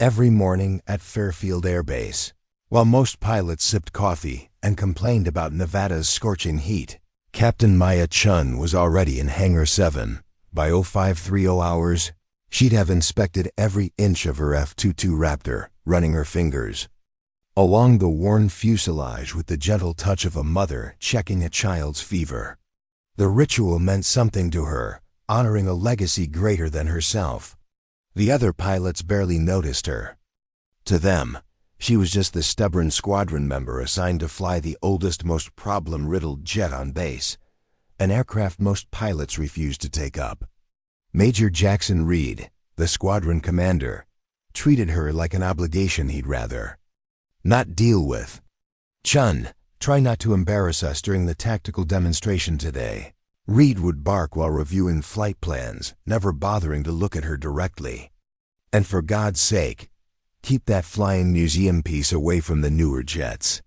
Every morning at Fairfield Air Base, while most pilots sipped coffee and complained about Nevada's scorching heat, Captain Maya Chen was already in Hangar 7. By 0530 hours, she'd have inspected every inch of her F-22 Raptor, running her fingers along the worn fuselage with the gentle touch of a mother checking a child's fever. The ritual meant something to her, honoring a legacy greater than herself. The other pilots barely noticed her. To them, she was just the stubborn squadron member assigned to fly the oldest, most problem-riddled jet on base, an aircraft most pilots refused to take up. Major Jackson Reed, the squadron commander, treated her like an obligation he'd rather not deal with. "Chun, try not to embarrass us during the tactical demonstration today," Reed would bark while reviewing flight plans, never bothering to look at her directly. "And for God's sake, keep that flying museum piece away from the newer jets.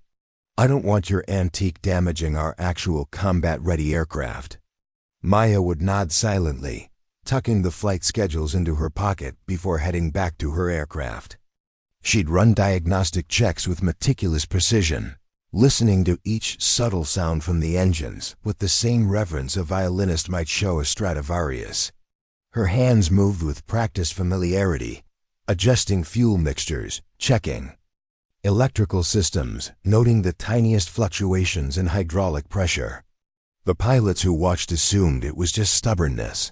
I don't want your antique damaging our actual combat-ready aircraft." Maya would nod silently, tucking the flight schedules into her pocket before heading back to her aircraft. She'd run diagnostic checks with meticulous precision, listening to each subtle sound from the engines with the same reverence a violinist might show a Stradivarius. Her hands moved with practiced familiarity, adjusting fuel mixtures, checking electrical systems, noting the tiniest fluctuations in hydraulic pressure. The pilots who watched assumed it was just stubbornness.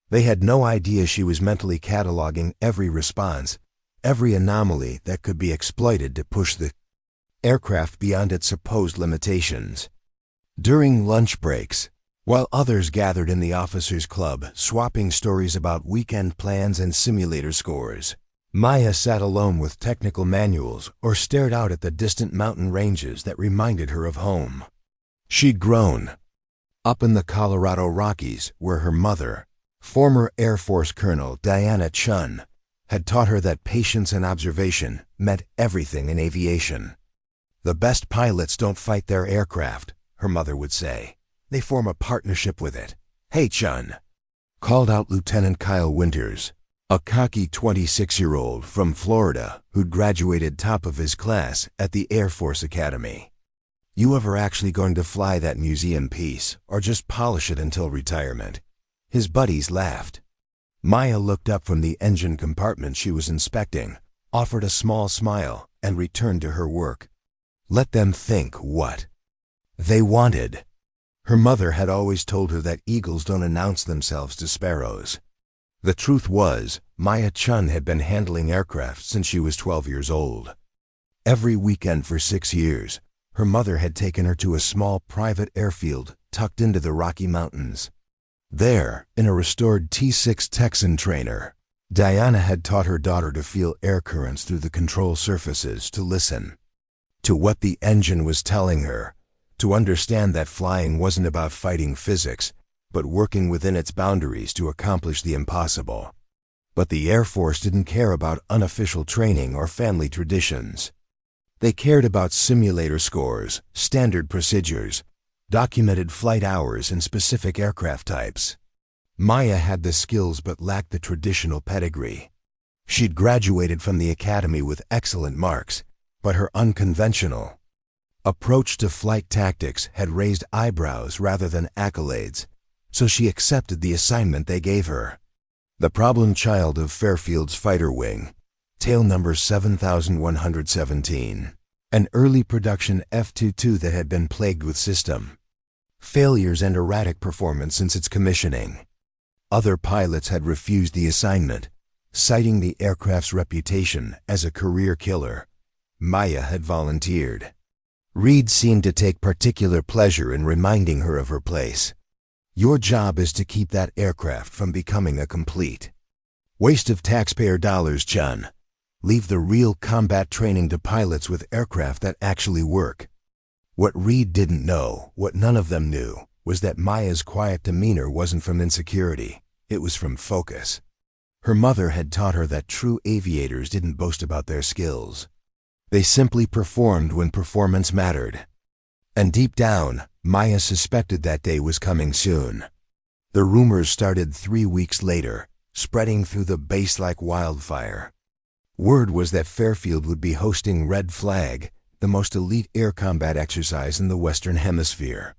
They had no idea she was mentally cataloging every response, every anomaly that could be exploited to push the aircraft beyond its supposed limitations. During lunch breaks, while others gathered in the officers' club swapping stories about weekend plans and simulator scores, Maya sat alone with technical manuals or stared out at the distant mountain ranges that reminded her of home. She'd grown up in the Colorado Rockies, where her mother, former Air Force Colonel Maya Chen, had taught her that patience and observation meant everything in aviation. "The best pilots don't fight their aircraft," her mother would say. "They form a partnership with it." "Hey, Chun," called out Lieutenant Kyle Winters, a cocky 26-year-old from Florida who'd graduated top of his class at the Air Force Academy. "You ever actually going to fly that museum piece, or just polish it until retirement?" His buddies laughed. Maya looked up from the engine compartment she was inspecting, offered a small smile, and returned to her work. Let them think what they wanted. Her mother had always told her that eagles don't announce themselves to sparrows. The truth was, Maya Chen had been handling aircraft since she was 12 years old. Every weekend for 6 years, her mother had taken her to a small private airfield tucked into the Rocky Mountains. There, in a restored T-6 Texan trainer, Diana had taught her daughter to feel air currents through the control surfaces, to listen to what the engine was telling her, to understand that flying wasn't about fighting physics, but working within its boundaries to accomplish the impossible. But the Air Force didn't care about unofficial training or family traditions. They cared about simulator scores, standard procedures, documented flight hours, and specific aircraft types. Maya had the skills but lacked the traditional pedigree. She'd graduated from the academy with excellent marks, but her unconventional approach to flight tactics had raised eyebrows rather than accolades, so she accepted the assignment they gave her. The problem child of Fairfield's fighter wing, tail number 7117, an early production F-22 that had been plagued with system failures and erratic performance since its commissioning. Other pilots had refused the assignment, citing the aircraft's reputation as a career killer. Maya had volunteered. Reed seemed to take particular pleasure in reminding her of her place. "Your job is to keep that aircraft from becoming a complete waste of taxpayer dollars, Chun. Leave the real combat training to pilots with aircraft that actually work." What Reed didn't know, what none of them knew, was that Maya's quiet demeanor wasn't from insecurity, it was from focus. Her mother had taught her that true aviators didn't boast about their skills. They simply performed when performance mattered. And deep down, Maya suspected that day was coming soon. The rumors started 3 weeks later, spreading through the base like wildfire. Word was that Fairfield would be hosting Red Flag, the most elite air combat exercise in the Western Hemisphere.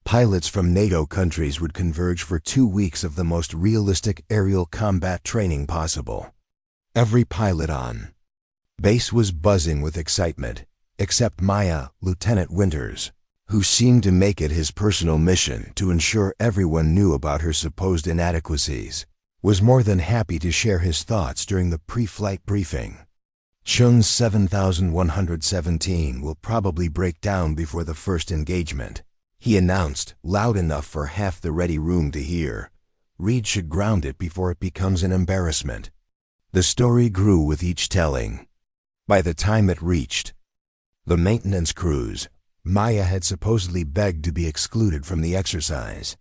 Pilots from NATO countries would converge for 2 weeks of the most realistic aerial combat training possible. Every pilot on base was buzzing with excitement, except Maya, Lieutenant Winters, who seemed to make it his personal mission to ensure everyone knew about her supposed inadequacies, was more than happy to share his thoughts during the pre-flight briefing. Chun's 7117 will probably break down before the first engagement, he announced, loud enough for half the ready room to hear. Reed should ground it before it becomes an embarrassment. The story grew with each telling. By the time it reached the maintenance cruise, Maya had supposedly begged to be excluded from the exercise.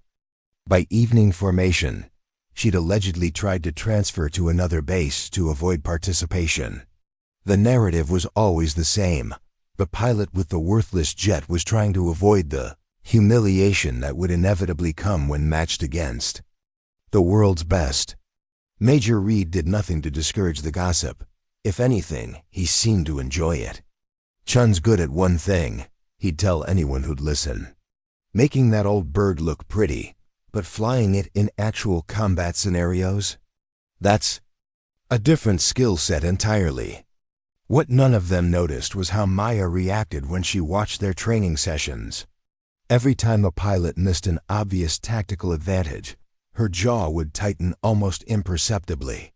By evening formation, she'd allegedly tried to transfer to another base to avoid participation. The narrative was always the same. The pilot with the worthless jet was trying to avoid the humiliation that would inevitably come when matched against the world's best. Major Reed did nothing to discourage the gossip. If anything, he seemed to enjoy it. Chun's good at one thing, he'd tell anyone who'd listen. Making that old bird look pretty, but flying it in actual combat scenarios? That's a different skill set entirely. What none of them noticed was how Maya reacted when she watched their training sessions. Every time a pilot missed an obvious tactical advantage, her jaw would tighten almost imperceptibly.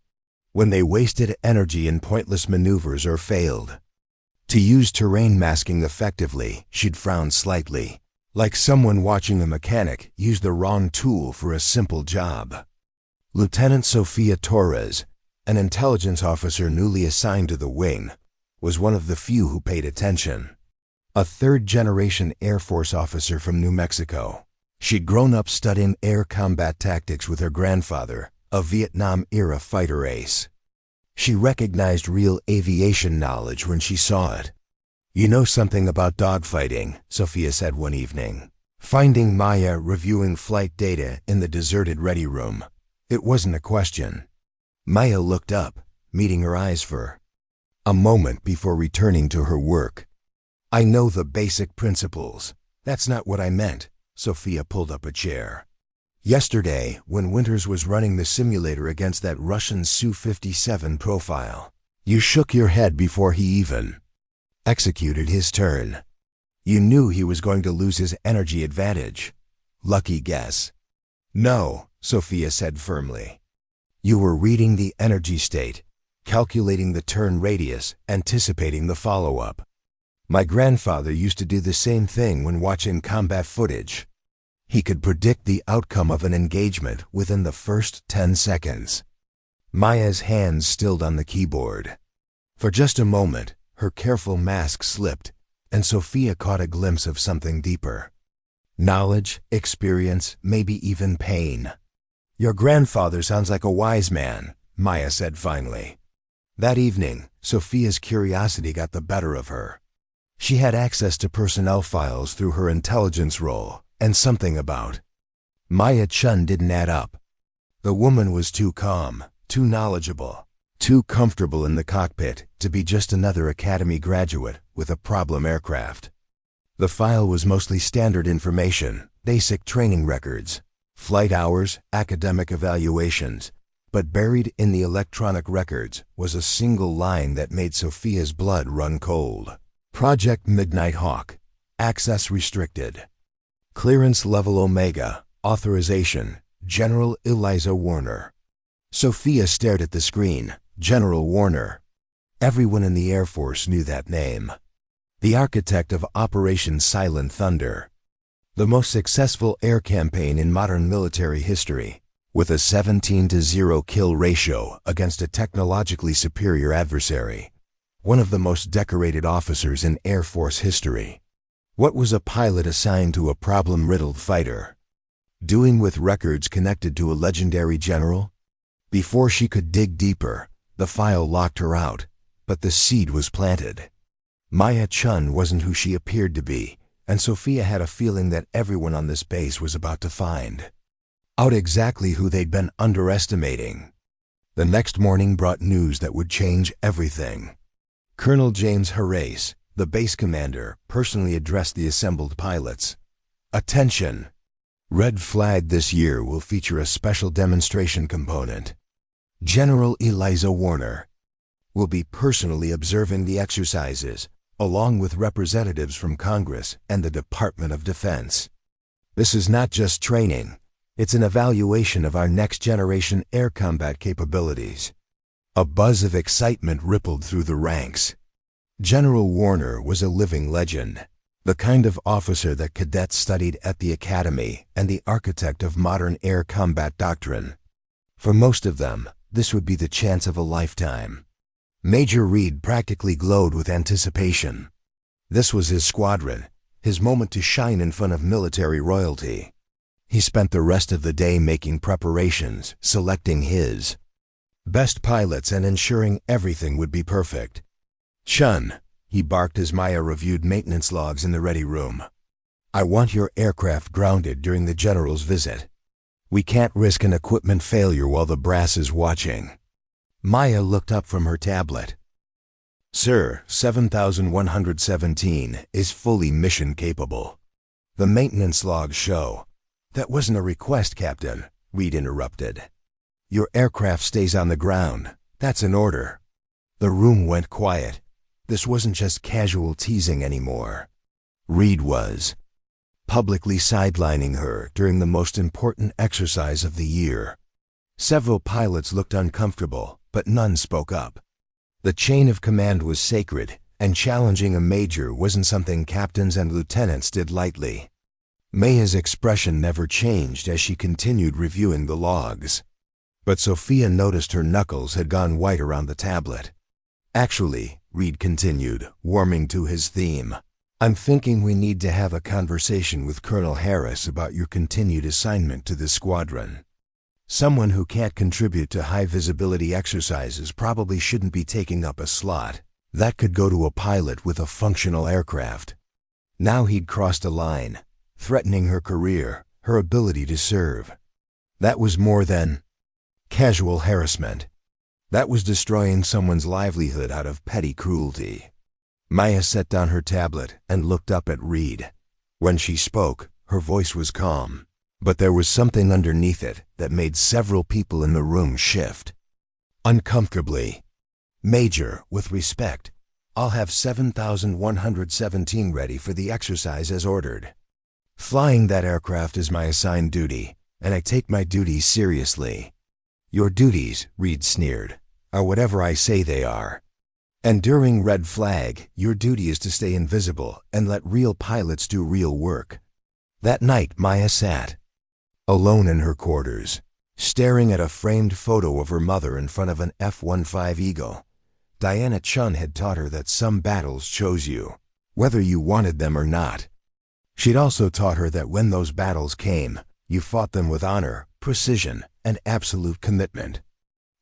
When they wasted energy in pointless maneuvers or failed to use terrain masking effectively, she'd frown slightly, like someone watching a mechanic use the wrong tool for a simple job. Lieutenant Sofia Torres, an intelligence officer newly assigned to the wing, was one of the few who paid attention. A third-generation Air Force officer from New Mexico, she'd grown up studying air combat tactics with her grandfather, a Vietnam-era fighter ace. She recognized real aviation knowledge when she saw it. "You know something about dogfighting," Sophia said one evening, finding Maya reviewing flight data in the deserted ready room. It wasn't a question. Maya looked up, meeting her eyes for a moment before returning to her work. "I know the basic principles. That's not what I meant." Sophia pulled up a chair. "Yesterday, when Winters was running the simulator against that Russian Su-57 profile, you shook your head before he even executed his turn. You knew he was going to lose his energy advantage. Lucky guess." "No," Sophia said firmly. "You were reading the energy state, calculating the turn radius, anticipating the follow-up. My grandfather used to do the same thing when watching combat footage. He could predict the outcome of an engagement within the first 10 seconds. Maya's hands stilled on the keyboard. For just a moment, her careful mask slipped, and Sophia caught a glimpse of something deeper. Knowledge, experience, maybe even pain. "Your grandfather sounds like a wise man," Maya said finally. That evening, Sophia's curiosity got the better of her. She had access to personnel files through her intelligence role, and something about Maya Chen didn't add up. The woman was too calm, too knowledgeable, too comfortable in the cockpit to be just another academy graduate with a problem aircraft. The file was mostly standard information, basic training records, flight hours, academic evaluations, but buried in the electronic records was a single line that made Sophia's blood run cold. Project Midnight Hawk. Access restricted. Clearance level Omega. Authorization. General Eliza Warner. Sophia stared at the screen. General Warner. Everyone in the Air Force knew that name. The architect of Operation Silent Thunder. The most successful air campaign in modern military history, with a 17-0 kill ratio against a technologically superior adversary. One of the most decorated officers in Air Force history. What was a pilot assigned to a problem-riddled fighter doing with records connected to a legendary general? Before she could dig deeper, the file locked her out, but the seed was planted. Maya Chen wasn't who she appeared to be, and Sophia had a feeling that everyone on this base was about to find out exactly who they'd been underestimating. The next morning brought news that would change everything. Colonel James Harrace, the base commander, personally addressed the assembled pilots. Attention! Red Flag this year will feature a special demonstration component. General Eliza Warner will be personally observing the exercises, along with representatives from Congress and the Department of Defense. This is not just training, it's an evaluation of our next-generation air combat capabilities. A buzz of excitement rippled through the ranks. General Warner was a living legend, the kind of officer that cadets studied at the academy and the architect of modern air combat doctrine. For most of them, this would be the chance of a lifetime. Major Reed practically glowed with anticipation. This was his squadron, his moment to shine in front of military royalty. He spent the rest of the day making preparations, selecting his best pilots and ensuring everything would be perfect. "Chun," he barked as Maya reviewed maintenance logs in the ready room. "I want your aircraft grounded during the general's visit. We can't risk an equipment failure while the brass is watching." Maya looked up from her tablet. "Sir, 7117 is fully mission capable. The maintenance logs show." "That wasn't a request, Captain," Reed interrupted. "Your aircraft stays on the ground. That's an order." The room went quiet. This wasn't just casual teasing anymore. Reed was publicly sidelining her during the most important exercise of the year. Several pilots looked uncomfortable, but none spoke up. The chain of command was sacred, and challenging a major wasn't something captains and lieutenants did lightly. Maya's expression never changed as she continued reviewing the logs. But Sophia noticed her knuckles had gone white around the tablet. "Actually," Reed continued, warming to his theme, "I'm thinking we need to have a conversation with Colonel Harris about your continued assignment to this squadron. Someone who can't contribute to high-visibility exercises probably shouldn't be taking up a slot. That could go to a pilot with a functional aircraft." Now he'd crossed a line, threatening her career, her ability to serve. That was more than casual harassment. That was destroying someone's livelihood out of petty cruelty. Maya set down her tablet and looked up at Reed. When she spoke, her voice was calm, but there was something underneath it that made several people in the room shift. Uncomfortably. "Major, with respect, I'll have 7117 ready for the exercise as ordered. Flying that aircraft is my assigned duty, and I take my duties seriously." "Your duties," Reed sneered, "are whatever I say they are. And during Red Flag, your duty is to stay invisible and let real pilots do real work." That night, Maya sat alone in her quarters, staring at a framed photo of her mother in front of an F-15 Eagle. Diana Chun had taught her that some battles chose you, whether you wanted them or not. She'd also taught her that when those battles came, you fought them with honor, precision, and absolute commitment.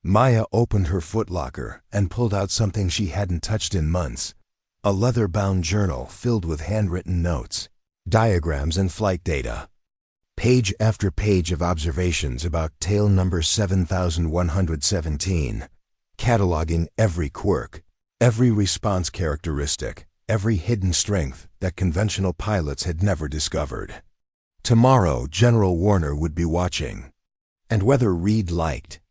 Maya opened her footlocker and pulled out something she hadn't touched in months, a leather-bound journal filled with handwritten notes, diagrams, and flight data. Page after page of observations about tail number 7117, cataloging every quirk, every response characteristic, every hidden strength that conventional pilots had never discovered. Tomorrow, General Warner would be watching. And whether Reed liked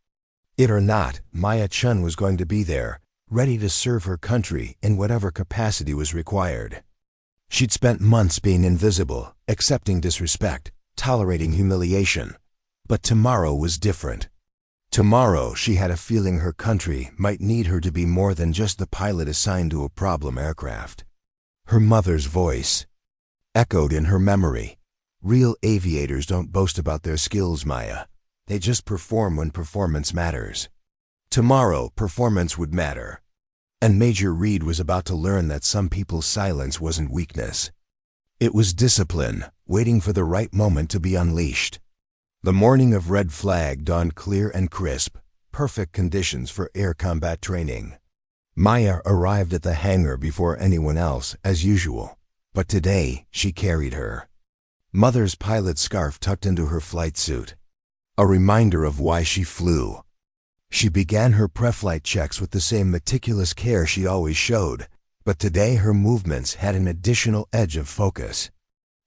it or not, Maya Chen was going to be there, ready to serve her country in whatever capacity was required. She'd spent months being invisible, accepting disrespect, tolerating humiliation. But tomorrow was different. Tomorrow, she had a feeling her country might need her to be more than just the pilot assigned to a problem aircraft. Her mother's voice echoed in her memory. "Real aviators don't boast about their skills, Maya. They just perform when performance matters." Tomorrow, performance would matter. And Major Reed was about to learn that some people's silence wasn't weakness. It was discipline, waiting for the right moment to be unleashed. The morning of Red Flag dawned clear and crisp, perfect conditions for air combat training. Maya arrived at the hangar before anyone else, as usual, but today she carried her mother's pilot scarf tucked into her flight suit, a reminder of why she flew. She began her pre-flight checks with the same meticulous care she always showed, but today her movements had an additional edge of focus.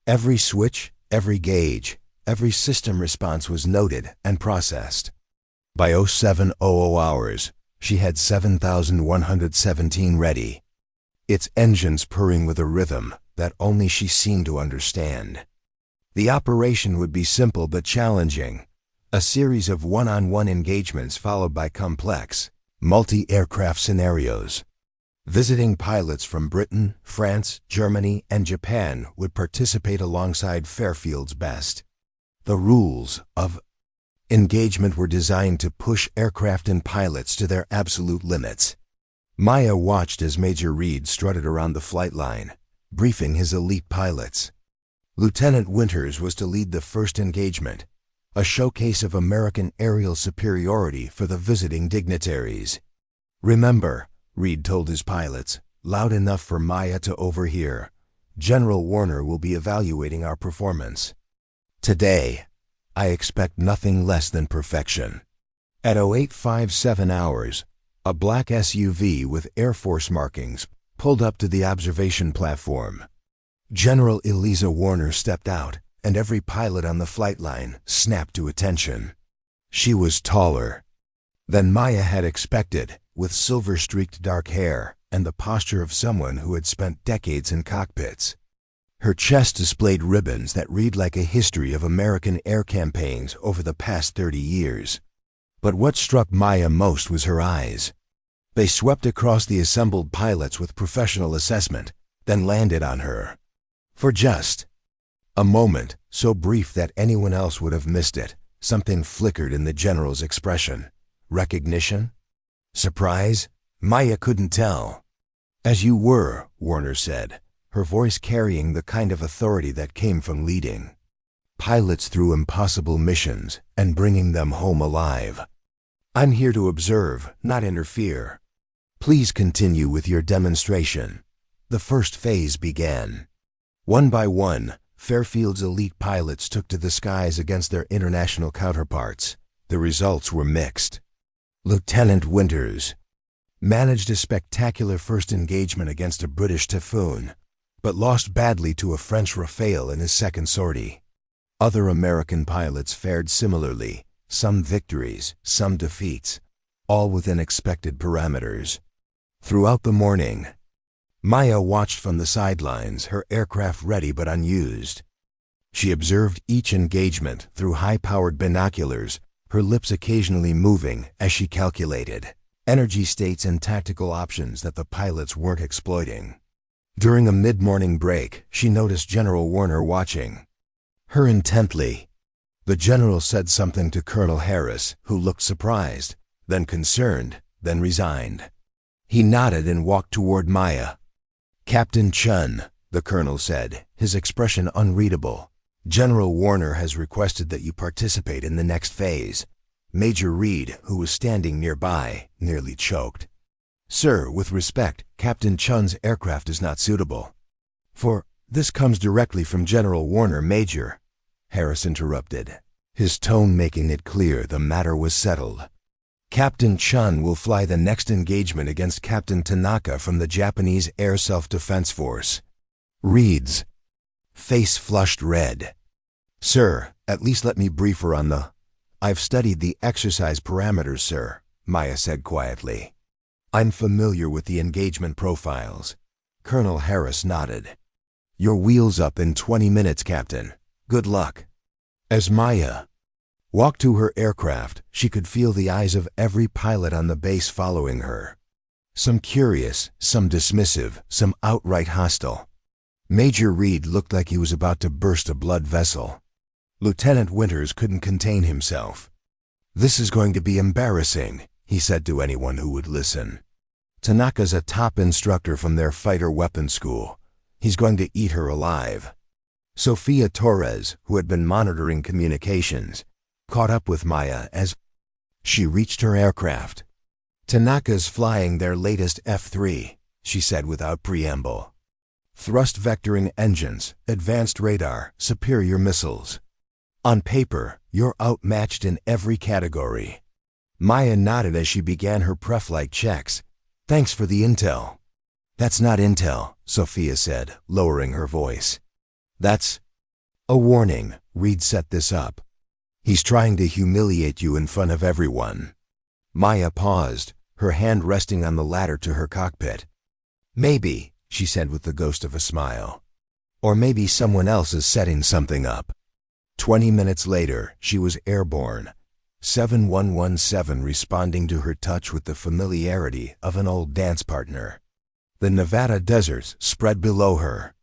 Every switch, every gauge, every system response was noted and processed. By 0700 hours, she had 7,117 ready, its engines purring with a rhythm that only she seemed to understand. The operation would be simple but challenging, a series of one-on-one engagements followed by complex, multi-aircraft scenarios. Visiting pilots from Britain, France, Germany, and Japan would participate alongside Fairfield's best. The rules of engagement were designed to push aircraft and pilots to their absolute limits. Maya watched as Major Reed strutted around the flight line, briefing his elite pilots. Lieutenant Winters was to lead the first engagement, a showcase of American aerial superiority for the visiting dignitaries. "Remember," Reed told his pilots, loud enough for Maya to overhear, "General Warner will be evaluating our performance. Today, I expect nothing less than perfection." At 0857 hours, a black SUV with Air Force markings pulled up to the observation platform. General Eliza Warner stepped out, and every pilot on the flight line snapped to attention. She was taller than Maya had expected, with silver-streaked dark hair and the posture of someone who had spent decades in cockpits. Her chest displayed ribbons that read like a history of American air campaigns over the past 30 years. But what struck Maya most was her eyes. They swept across the assembled pilots with professional assessment, then landed on her. For just a moment, so brief that anyone else would have missed it, something flickered in the general's expression. Recognition? Surprise? Maya couldn't tell. "As you were," Warner said, her voice carrying the kind of authority that came from leading pilots through impossible missions and bringing them home alive. "I'm here to observe, not interfere. Please continue with your demonstration." The first phase began. One by one, Fairfield's elite pilots took to the skies against their international counterparts. The results were mixed. Lieutenant Winters managed a spectacular first engagement against a British Typhoon, but lost badly to a French Rafale in his second sortie. Other American pilots fared similarly, some victories, some defeats, all within expected parameters. Throughout the morning, Maya watched from the sidelines, her aircraft ready but unused. She observed each engagement through high-powered binoculars, her lips occasionally moving as she calculated energy states and tactical options that the pilots weren't exploiting. During a mid-morning break, she noticed General Warner watching her intently. The general said something to Colonel Harris, who looked surprised, then concerned, then resigned. He nodded and walked toward Maya. "Captain Chen," the colonel said, his expression unreadable, "General Warner has requested that you participate in the next phase." Major Reed, who was standing nearby, nearly choked. "Sir, with respect, Captain Chen's aircraft is not suitable for—" "This comes directly from General Warner, Major," Harris interrupted, his tone making it clear the matter was settled. "Captain Chen will fly the next engagement against Captain Tanaka from the Japanese Air Self-Defense Force." Reed's face flushed red. "Sir, at least let me brief her on the—" "I've studied the exercise parameters, sir," Maya said quietly. "I'm familiar with the engagement profiles." Colonel Harris nodded. "Your wheel's up in 20 minutes, Captain. Good luck." As Maya walked to her aircraft, she could feel the eyes of every pilot on the base following her. Some curious, some dismissive, some outright hostile. Major Reed looked like he was about to burst a blood vessel. Lieutenant Winters couldn't contain himself. "This is going to be embarrassing," he said to anyone who would listen. "Tanaka's a top instructor from their fighter weapons school. He's going to eat her alive." Sophia Torres, who had been monitoring communications, caught up with Maya as she reached her aircraft. "Tanaka's flying their latest F-3, she said without preamble. "Thrust vectoring engines, advanced radar, superior missiles. On paper, you're outmatched in every category." Maya nodded as she began her pre-flight checks. Thanks for the intel. That's not intel, Sophia said, lowering her voice. That's a warning. Reed set this up. He's trying to humiliate you in front of everyone. Maya paused, her hand resting on the ladder to her cockpit. Maybe, she said with the ghost of a smile. Or maybe someone else is setting something up. 20 minutes later, she was airborne, 7117 responding to her touch with the familiarity of an old dance partner. The Nevada deserts spread below her.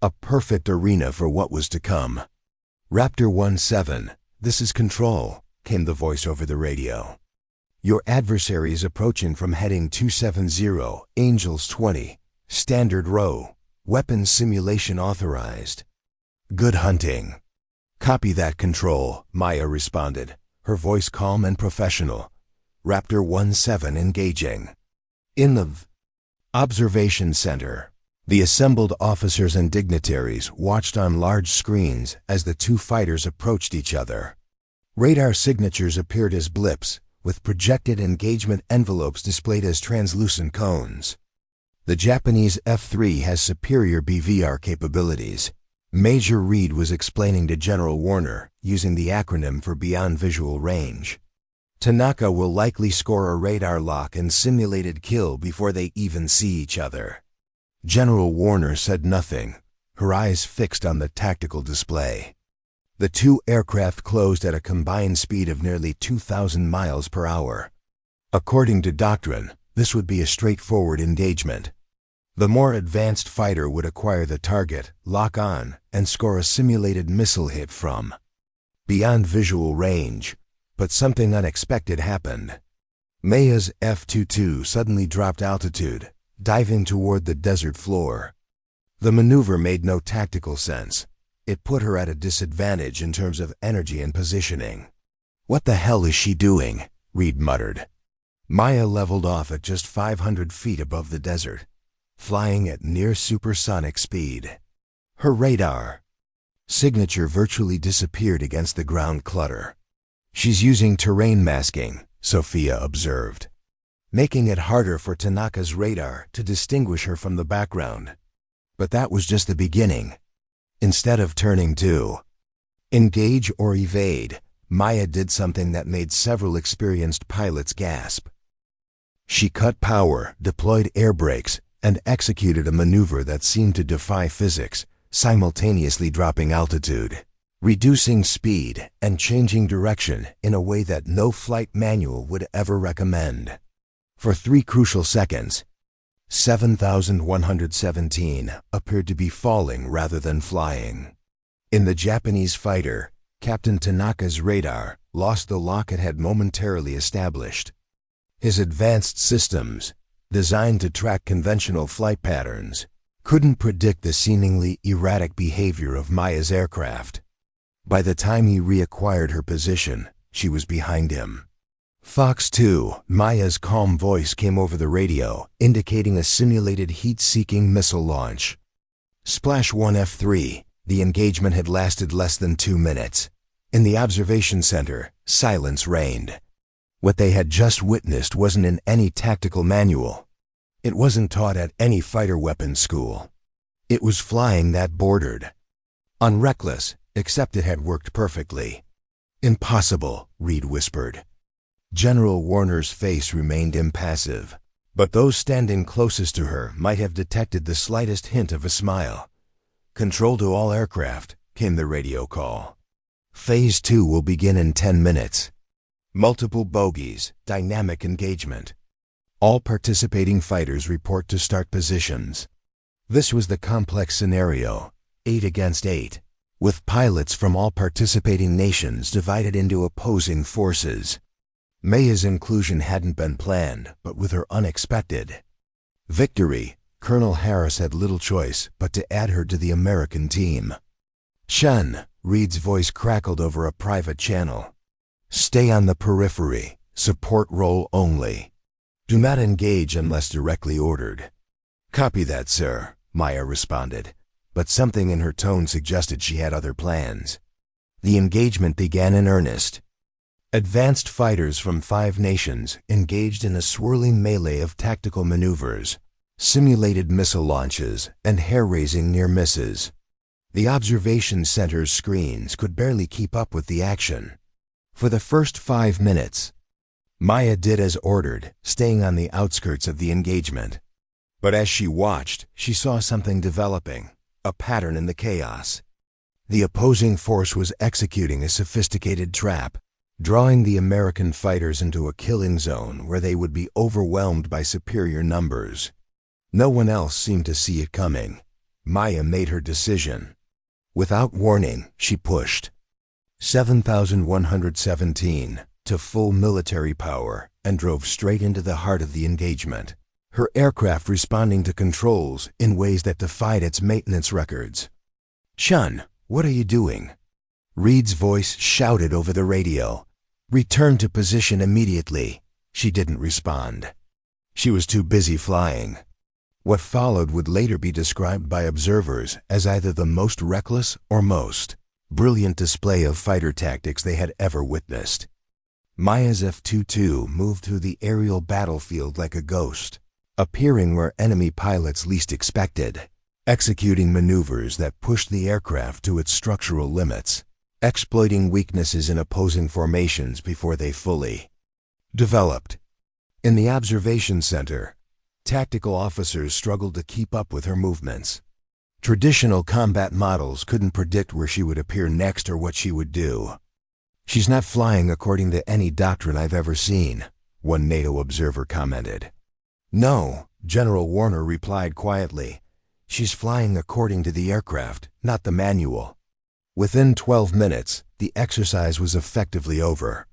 A perfect arena for what was to come. Raptor 17, this is Control, came the voice over the radio. Your adversary is approaching from heading 270, Angels 20, Standard Row, weapons simulation authorized. Good hunting. Copy that, Control, Maya responded, her voice calm and professional. Raptor 17 engaging. In the observation center, the assembled officers and dignitaries watched on large screens as the two fighters approached each other. Radar signatures appeared as blips, with projected engagement envelopes displayed as translucent cones. The Japanese F-3 has superior BVR capabilities. Major Reed was explaining to General Warner, using the acronym for Beyond Visual Range. Tanaka will likely score a radar lock and simulated kill before they even see each other. General Warner said nothing, her eyes fixed on the tactical display. The two aircraft closed at a combined speed of nearly 2,000 miles per hour. According to doctrine, this would be a straightforward engagement. The more advanced fighter would acquire the target, lock on, and score a simulated missile hit from beyond visual range. But something unexpected happened. Maya's F-22 suddenly dropped altitude, diving toward the desert floor. The maneuver made no tactical sense. It put her at a disadvantage in terms of energy and positioning. What the hell is she doing? Reed muttered. Maya leveled off at just 500 feet above the desert, flying at near supersonic speed. Her radar signature virtually disappeared against the ground clutter. She's using terrain masking, Sophia observed, making it harder for Tanaka's radar to distinguish her from the background. But that was just the beginning. Instead of turning to engage or evade, Maya did something that made several experienced pilots gasp. She cut power, deployed air brakes, and executed a maneuver that seemed to defy physics, simultaneously dropping altitude, reducing speed, and changing direction in a way that no flight manual would ever recommend. For 3 crucial seconds, 7,117 appeared to be falling rather than flying. In the Japanese fighter, Captain Tanaka's radar lost the lock it had momentarily established. His advanced systems, designed to track conventional flight patterns, couldn't predict the seemingly erratic behavior of Maya's aircraft. By the time he reacquired her position, she was behind him. Fox 2, Maya's calm voice came over the radio, indicating a simulated heat-seeking missile launch. Splash 1 F3, the engagement had lasted less than 2 minutes. In the observation center, silence reigned. What they had just witnessed wasn't in any tactical manual. It wasn't taught at any fighter weapons school. It was flying that bordered on reckless, except it had worked perfectly. Impossible, Reed whispered. General Warner's face remained impassive, but those standing closest to her might have detected the slightest hint of a smile. Control to all aircraft, came the radio call. Phase 2 will begin in 10 minutes. Multiple bogies, dynamic engagement. All participating fighters report to start positions. This was the complex scenario, 8 against 8, with pilots from all participating nations divided into opposing forces. Maya's inclusion hadn't been planned, but with her unexpected victory, Colonel Harris had little choice but to add her to the American team. Chen, Reed's voice crackled over a private channel. Stay on the periphery, support role only. Do not engage unless directly ordered. Copy that, sir, Maya responded, but something in her tone suggested she had other plans. The engagement began in earnest. Advanced fighters from 5 nations engaged in a swirling melee of tactical maneuvers, simulated missile launches, and hair-raising near misses. The observation center's screens could barely keep up with the action. For the first 5 minutes, Maya did as ordered, staying on the outskirts of the engagement. But as she watched, she saw something developing, a pattern in the chaos. The opposing force was executing a sophisticated trap, drawing the American fighters into a killing zone where they would be overwhelmed by superior numbers. No one else seemed to see it coming. Maya made her decision. Without warning, she pushed 7,117 to full military power and drove straight into the heart of the engagement, her aircraft responding to controls in ways that defied its maintenance records. "Chen, what are you doing?" Reed's voice shouted over the radio. "Return to position immediately." She didn't respond. She was too busy flying. What followed would later be described by observers as either the most reckless or most brilliant display of fighter tactics they had ever witnessed. Maya's F-22 moved through the aerial battlefield like a ghost, appearing where enemy pilots least expected, executing maneuvers that pushed the aircraft to its structural limits, exploiting weaknesses in opposing formations before they fully developed. In the observation center, tactical officers struggled to keep up with her movements. Traditional combat models couldn't predict where she would appear next or what she would do. "She's not flying according to any doctrine I've ever seen," one NATO observer commented. "No," General Warner replied quietly. "She's flying according to the aircraft, not the manual." Within 12 minutes, the exercise was effectively over.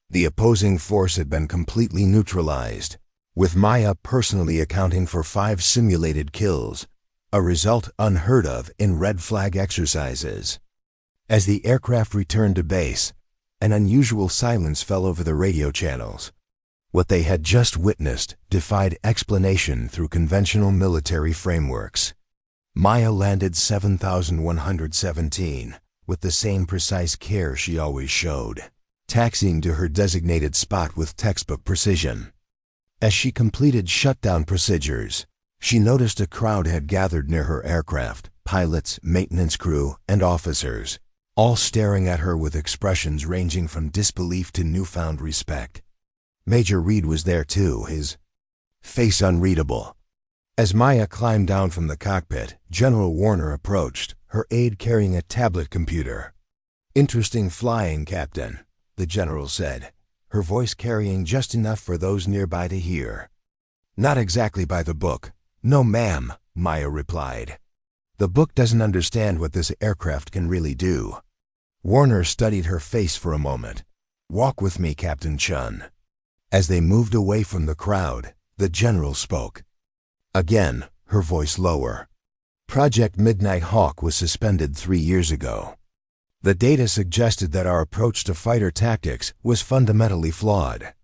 The opposing force had been completely neutralized, with Maya personally accounting for 5 simulated kills, a result unheard of in red flag exercises. As the aircraft returned to base, an unusual silence fell over the radio channels. What they had just witnessed defied explanation through conventional military frameworks. Maya landed 7,117 with the same precise care she always showed, taxiing to her designated spot with textbook precision. As she completed shutdown procedures, she noticed a crowd had gathered near her aircraft, pilots, maintenance crew, and officers, all staring at her with expressions ranging from disbelief to newfound respect. Major Reed was there too, his face unreadable. As Maya climbed down from the cockpit, General Warner approached, her aide carrying a tablet computer. "Interesting flying, Captain," the general said, her voice carrying just enough for those nearby to hear. "Not exactly by the book." "No, ma'am," Maya replied. "The book doesn't understand what this aircraft can really do." Warner studied her face for a moment. "Walk with me, Captain Chen." As they moved away from the crowd, the general spoke. Again, her voice lower. "Project Midnight Hawk was suspended 3 years ago. The data suggested that our approach to fighter tactics was fundamentally flawed,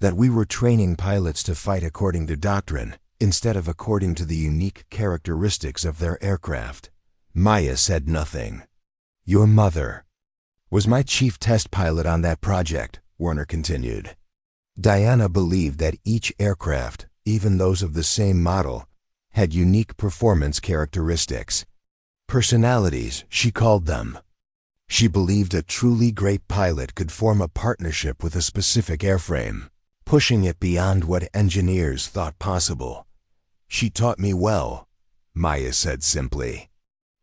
that we were training pilots to fight according to doctrine instead of according to the unique characteristics of their aircraft." Maya said nothing. "Your mother was my chief test pilot on that project," Warner continued. "Diana believed that each aircraft, even those of the same model, had unique performance characteristics. Personalities, she called them. She believed a truly great pilot could form a partnership with a specific airframe, pushing it beyond what engineers thought possible. She taught me well," Maya said simply.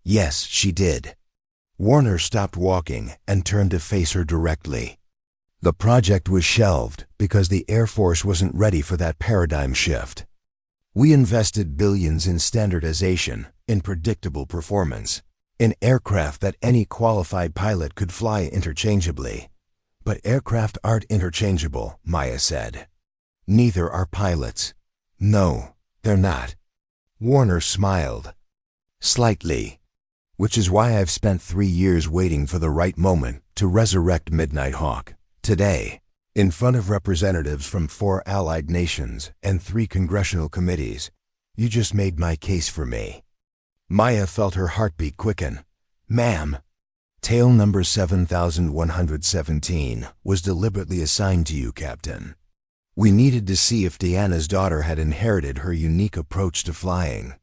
"Yes, she did." Warner stopped walking and turned to face her directly. "The project was shelved because the Air Force wasn't ready for that paradigm shift. We invested billions in standardization, in predictable performance, in aircraft that any qualified pilot could fly interchangeably. But aircraft aren't interchangeable," Maya said. "Neither are pilots." "No, they're not." Warner smiled. "Slightly. Which is why I've spent 3 years waiting for the right moment to resurrect Midnight Hawk. Today, in front of representatives from 4 allied nations and 3 congressional committees, you just made my case for me." Maya felt her heartbeat quicken. "Ma'am." Tail number 7117 was deliberately assigned to you, Captain. We needed to see if Deanna's daughter had inherited her unique approach to flying.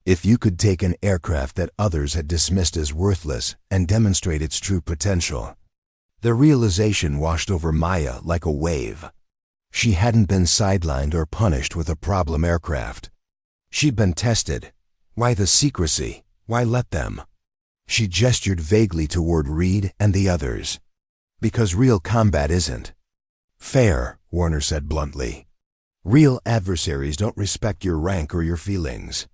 If you could take an aircraft that others had dismissed as worthless and demonstrate its true potential. The realization washed over Maya like a wave. She hadn't been sidelined or punished with a problem aircraft. She'd been tested. Why the secrecy? Why let them? She gestured vaguely toward Reed and the others. Because real combat isn't fair, Warner said bluntly. Real adversaries don't respect your rank or your feelings.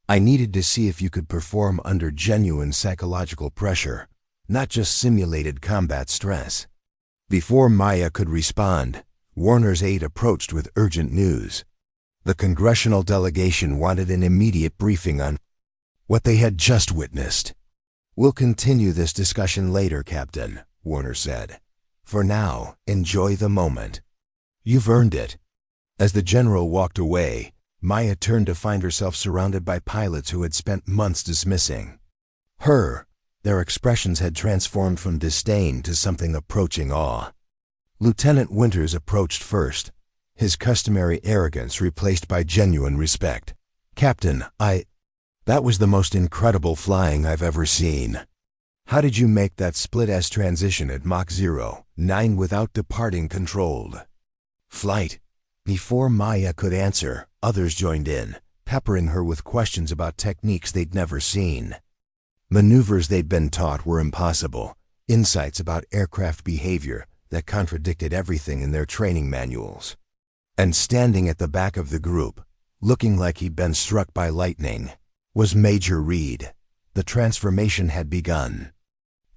I needed to see if you could perform under genuine psychological pressure, not just simulated combat stress. Before Maya could respond, Warner's aide approached with urgent news. The congressional delegation wanted an immediate briefing on what they had just witnessed. We'll continue this discussion later, Captain, Warner said. For now, enjoy the moment. You've earned it. As the general walked away, Maya turned to find herself surrounded by pilots who had spent months dismissing her. Their expressions had transformed from disdain to something approaching awe. Lieutenant Winters approached first, his customary arrogance replaced by genuine respect. Captain, that was the most incredible flying I've ever seen. How did you make that split-S transition at Mach 0.9 without departing controlled flight? Before Maya could answer, others joined in, peppering her with questions about techniques they'd never seen. Maneuvers they'd been taught were impossible, insights about aircraft behavior that contradicted everything in their training manuals. And standing at the back of the group, looking like he'd been struck by lightning, was Major Reed. The transformation had begun.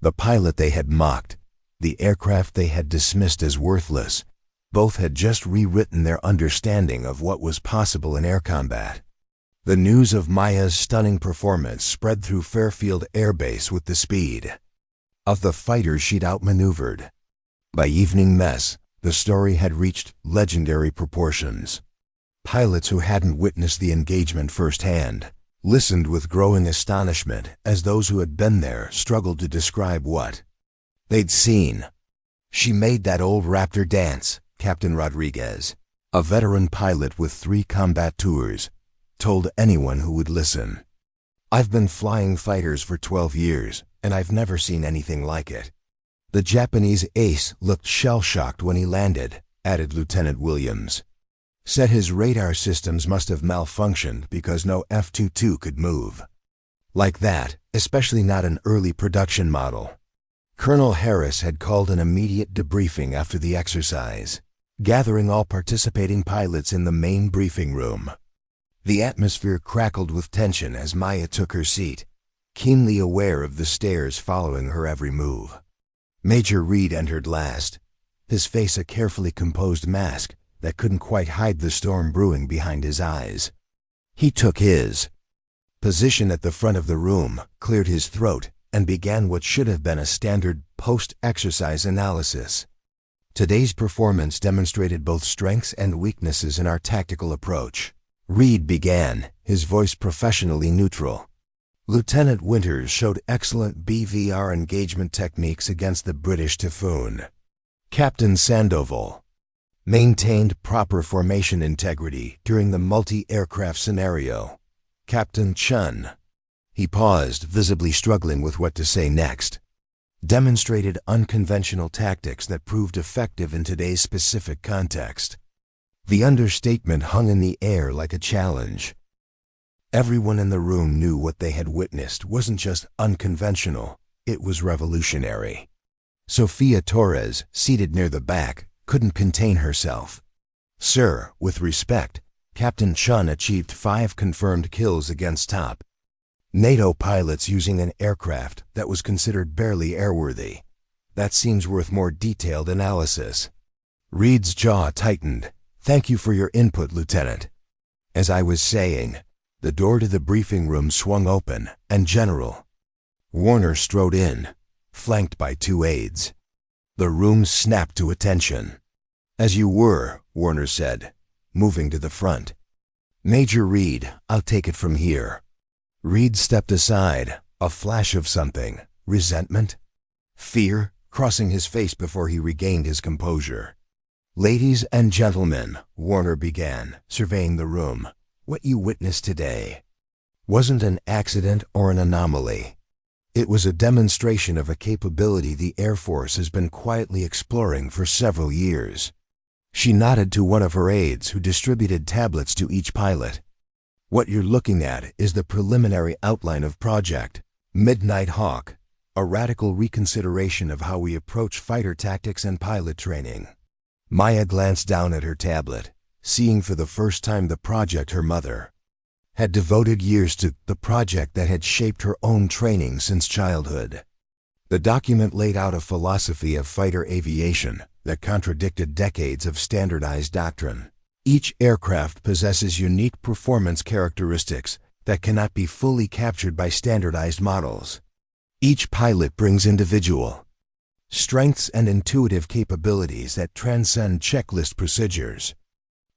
The pilot they had mocked, the aircraft they had dismissed as worthless, both had just rewritten their understanding of what was possible in air combat. The news of Maya's stunning performance spread through Fairfield Air Base with the speed of the fighters she'd outmaneuvered. By evening mess, the story had reached legendary proportions. Pilots who hadn't witnessed the engagement firsthand listened with growing astonishment as those who had been there struggled to describe what they'd seen. She made that old Raptor dance, Captain Rodriguez, a veteran pilot with 3 combat tours, told anyone who would listen. I've been flying fighters for 12 years, and I've never seen anything like it. The Japanese ace looked shell-shocked when he landed, added Lieutenant Williams. Said his radar systems must have malfunctioned because no F-22 could move like that, especially not an early production model. Colonel Harris had called an immediate debriefing after the exercise, gathering all participating pilots in the main briefing room. The atmosphere crackled with tension as Maya took her seat, keenly aware of the stares following her every move. Major Reed entered last, his face a carefully composed mask that couldn't quite hide the storm brewing behind his eyes. He took his position at the front of the room, cleared his throat, and began what should have been a standard post-exercise analysis. Today's performance demonstrated both strengths and weaknesses in our tactical approach. Reed began, his voice professionally neutral. Lieutenant Winters showed excellent BVR engagement techniques against the British Typhoon. Captain Sandoval maintained proper formation integrity during the multi-aircraft scenario. Captain Chen, he paused, visibly struggling with what to say next, demonstrated unconventional tactics that proved effective in today's specific context. The understatement hung in the air like a challenge. Everyone in the room knew what they had witnessed wasn't just unconventional, it was revolutionary. Sophia Torres, seated near the back, couldn't contain herself. Sir, with respect, Captain Chun achieved 5 confirmed kills against top NATO pilots using an aircraft that was considered barely airworthy. That seems worth more detailed analysis. Reed's jaw tightened. Thank you for your input, Lieutenant. As I was saying, the door to the briefing room swung open, and General Warner strode in, flanked by 2 aides. The room snapped to attention. As you were, Warner said, moving to the front. Major Reed, I'll take it from here. Reed stepped aside, a flash of something, resentment, fear crossing his face before he regained his composure. "Ladies and gentlemen," Warner began, surveying the room, "what you witnessed today wasn't an accident or an anomaly. It was a demonstration of a capability the Air Force has been quietly exploring for several years." She nodded to one of her aides who distributed tablets to each pilot. "What you're looking at is the preliminary outline of Project Midnight Hawk, a radical reconsideration of how we approach fighter tactics and pilot training." Maya glanced down at her tablet, seeing for the first time the project her mother had devoted years to, the project that had shaped her own training since childhood. The document laid out a philosophy of fighter aviation that contradicted decades of standardized doctrine. Each aircraft possesses unique performance characteristics that cannot be fully captured by standardized models. Each pilot brings individual strengths and intuitive capabilities that transcend checklist procedures.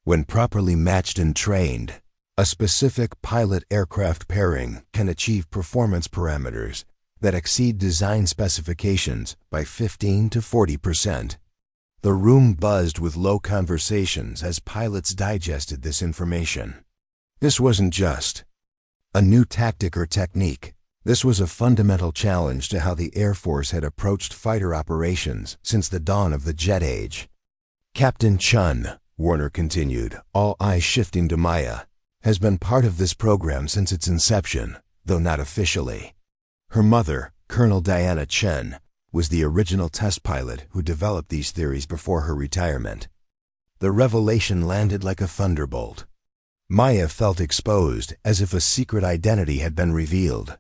When properly matched and trained, a specific pilot-aircraft pairing can achieve performance parameters that exceed design specifications by 15 to 40%. The room buzzed with low conversations as pilots digested this information. This wasn't just a new tactic or technique. This was a fundamental challenge to how the Air Force had approached fighter operations since the dawn of the jet age. "Captain Chen," Warner continued, all eyes shifting to Maya, "has been part of this program since its inception, though not officially. Her mother, Colonel Diana Chen, was the original test pilot who developed these theories before her retirement." The revelation landed like a thunderbolt. Maya felt exposed, as if a secret identity had been revealed.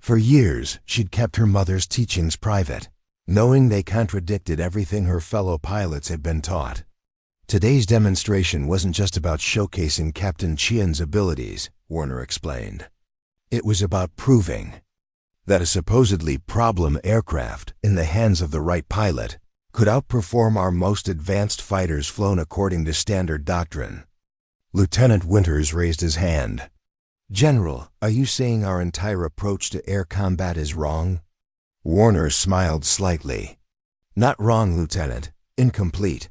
For years, she'd kept her mother's teachings private, knowing they contradicted everything her fellow pilots had been taught. Today's demonstration wasn't just about showcasing Captain Chen's abilities, Warner explained. It was about proving that a supposedly problem aircraft in the hands of the right pilot could outperform our most advanced fighters flown according to standard doctrine. Lieutenant Winters raised his hand. "General, are you saying our entire approach to air combat is wrong?" Warner smiled slightly. "Not wrong, Lieutenant. Incomplete.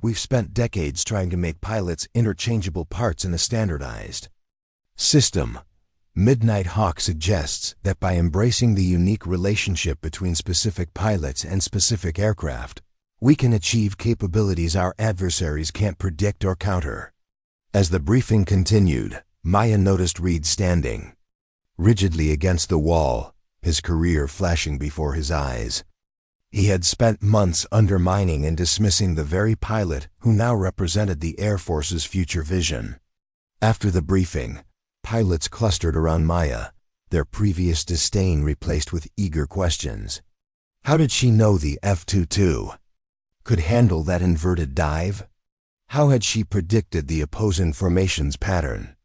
We've spent decades trying to make pilots interchangeable parts in a standardized system. Midnight Hawk suggests that by embracing the unique relationship between specific pilots and specific aircraft, we can achieve capabilities our adversaries can't predict or counter." As the briefing continued, Maya noticed Reed standing rigidly against the wall, his career flashing before his eyes. He had spent months undermining and dismissing the very pilot who now represented the Air Force's future vision. After the briefing, pilots clustered around Maya, their previous disdain replaced with eager questions. How did she know the F-22 could handle that inverted dive? How had she predicted the opposing formation's pattern?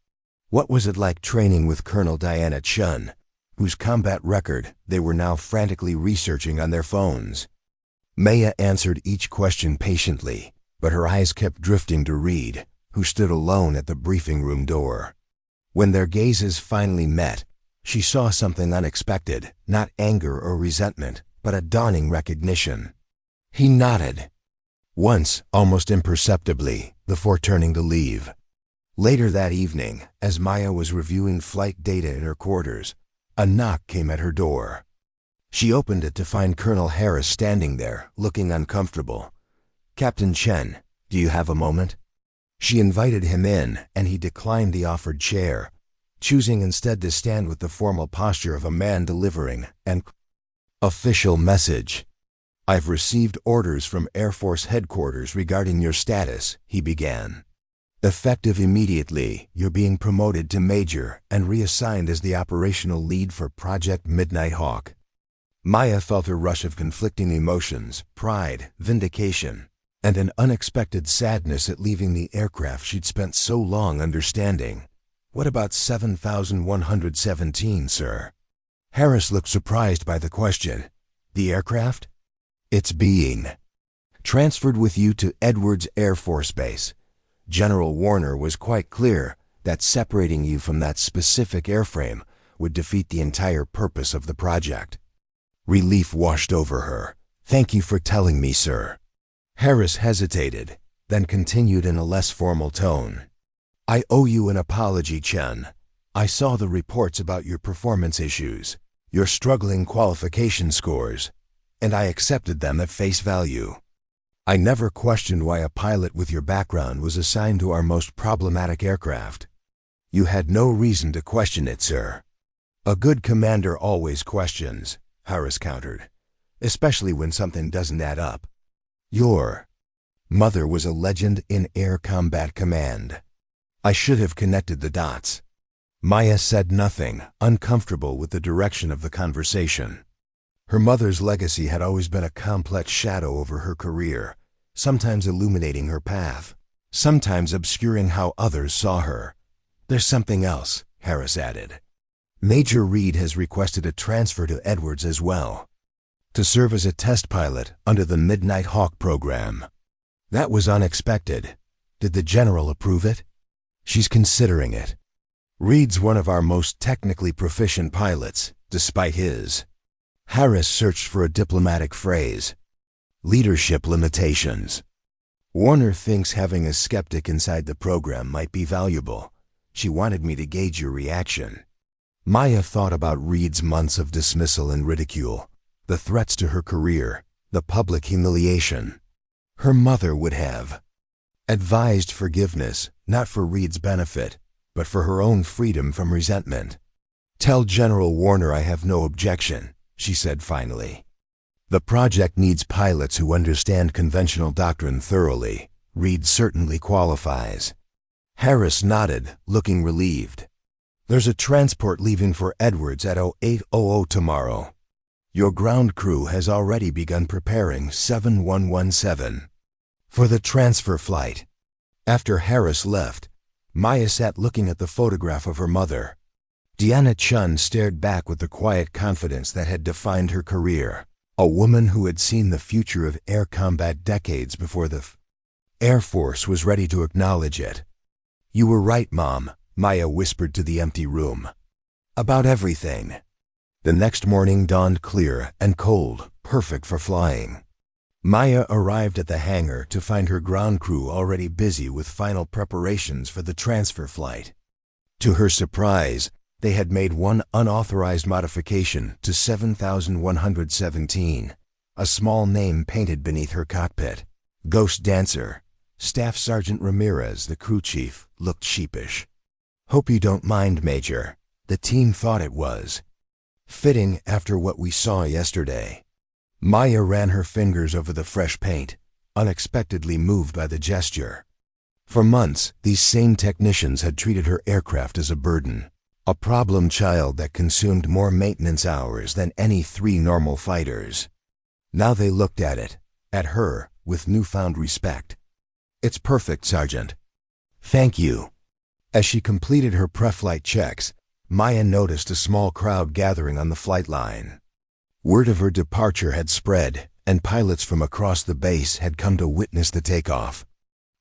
What was it like training with Colonel Diana Chen, whose combat record they were now frantically researching on their phones? Maya answered each question patiently, but her eyes kept drifting to Reed, who stood alone at the briefing room door. When their gazes finally met, she saw something unexpected, not anger or resentment, but a dawning recognition. He nodded once, almost imperceptibly, before turning to leave. Later that evening, as Maya was reviewing flight data in her quarters, a knock came at her door. She opened it to find Colonel Harris standing there, looking uncomfortable. "Captain Chen, do you have a moment?" She invited him in, and he declined the offered chair, choosing instead to stand with the formal posture of a man delivering an official message. "I've received orders from Air Force headquarters regarding your status," he began. "Effective immediately, you're being promoted to major and reassigned as the operational lead for Project Midnight Hawk." Maya felt a rush of conflicting emotions, pride, vindication, and an unexpected sadness at leaving the aircraft she'd spent so long understanding. "What about 7117, sir?" Harris looked surprised by the question. "The aircraft? It's being transferred with you to Edwards Air Force Base. General Warner was quite clear that separating you from that specific airframe would defeat the entire purpose of the project." Relief washed over her. "Thank you for telling me, sir." Harris hesitated, then continued in a less formal tone. "I owe you an apology, Chen. I saw the reports about your performance issues, your struggling qualification scores, and I accepted them at face value. I never questioned why a pilot with your background was assigned to our most problematic aircraft. You had no reason to question it, sir." "A good commander always questions," Harris countered, "especially when something doesn't add up. Your mother was a legend in air combat command. I should have connected the dots." Maya said nothing, uncomfortable with the direction of the conversation. Her mother's legacy had always been a complex shadow over her career, sometimes illuminating her path, sometimes obscuring how others saw her. "There's something else," Harris added. "Major Reed has requested a transfer to Edwards as well, to serve as a test pilot under the Midnight Hawk program." "That was unexpected. Did the general approve it?" "She's considering it. Reed's one of our most technically proficient pilots, despite his—" Harris searched for a diplomatic phrase. "Leadership limitations. Warner thinks having a skeptic inside the program might be valuable. She wanted me to gauge your reaction." Maya thought about Reed's months of dismissal and ridicule, the threats to her career, the public humiliation. Her mother would have advised forgiveness, not for Reed's benefit, but for her own freedom from resentment. "Tell General Warner I have no objection," she said finally. "The project needs pilots who understand conventional doctrine thoroughly. Reed certainly qualifies." Harris nodded, looking relieved. "There's a transport leaving for Edwards at 0800 tomorrow. Your ground crew has already begun preparing 7117 for the transfer flight." After Harris left, Maya sat looking at the photograph of her mother. Deanna Chun stared back with the quiet confidence that had defined her career, a woman who had seen the future of air combat decades before the Air Force was ready to acknowledge it. "You were right, Mom," Maya whispered to the empty room. "About everything." The next morning dawned clear and cold, perfect for flying. Maya arrived at the hangar to find her ground crew already busy with final preparations for the transfer flight. To her surprise, they had made one unauthorized modification to 7117, a small name painted beneath her cockpit. "Ghost Dancer." Staff Sergeant Ramirez, the crew chief, looked sheepish. "Hope you don't mind, Major. The team thought it was fitting after what we saw yesterday." Maya ran her fingers over the fresh paint, unexpectedly moved by the gesture. For months, these same technicians had treated her aircraft as a burden, a problem child that consumed more maintenance hours than any 3 normal fighters. Now they looked at her, with newfound respect. "It's perfect, Sergeant." "Thank you." As she completed her pre-flight checks, Maya noticed a small crowd gathering on the flight line. Word of her departure had spread, and pilots from across the base had come to witness the takeoff.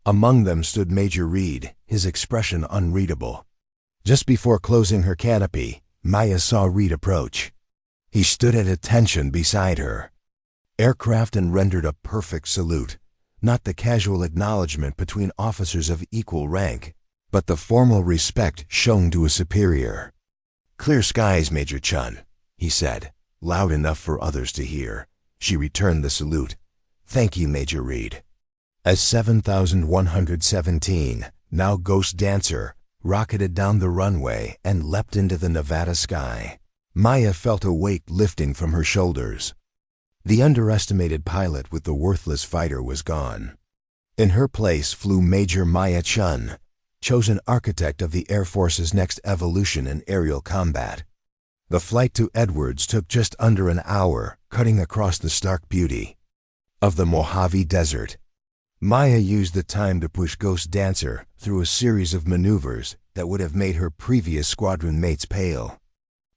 Among them stood Major Reed, his expression unreadable. Just before closing her canopy, Maya saw Reed approach. He stood at attention beside her. Aircraft and rendered a perfect salute, not the casual acknowledgement between officers of equal rank, but the formal respect shown to a superior. "Clear skies, Major Chun," he said, loud enough for others to hear. She returned the salute. "Thank you, Major Reed." As 7117, now Ghost Dancer, rocketed down the runway and leapt into the Nevada sky, Maya felt a weight lifting from her shoulders. The underestimated pilot with the worthless fighter was gone. In her place flew Major Maya Chen, chosen architect of the Air Force's next evolution in aerial combat. The flight to Edwards took just under an hour, cutting across the stark beauty of the Mojave Desert. Maya used the time to push Ghost Dancer through a series of maneuvers that would have made her previous squadron mates pale.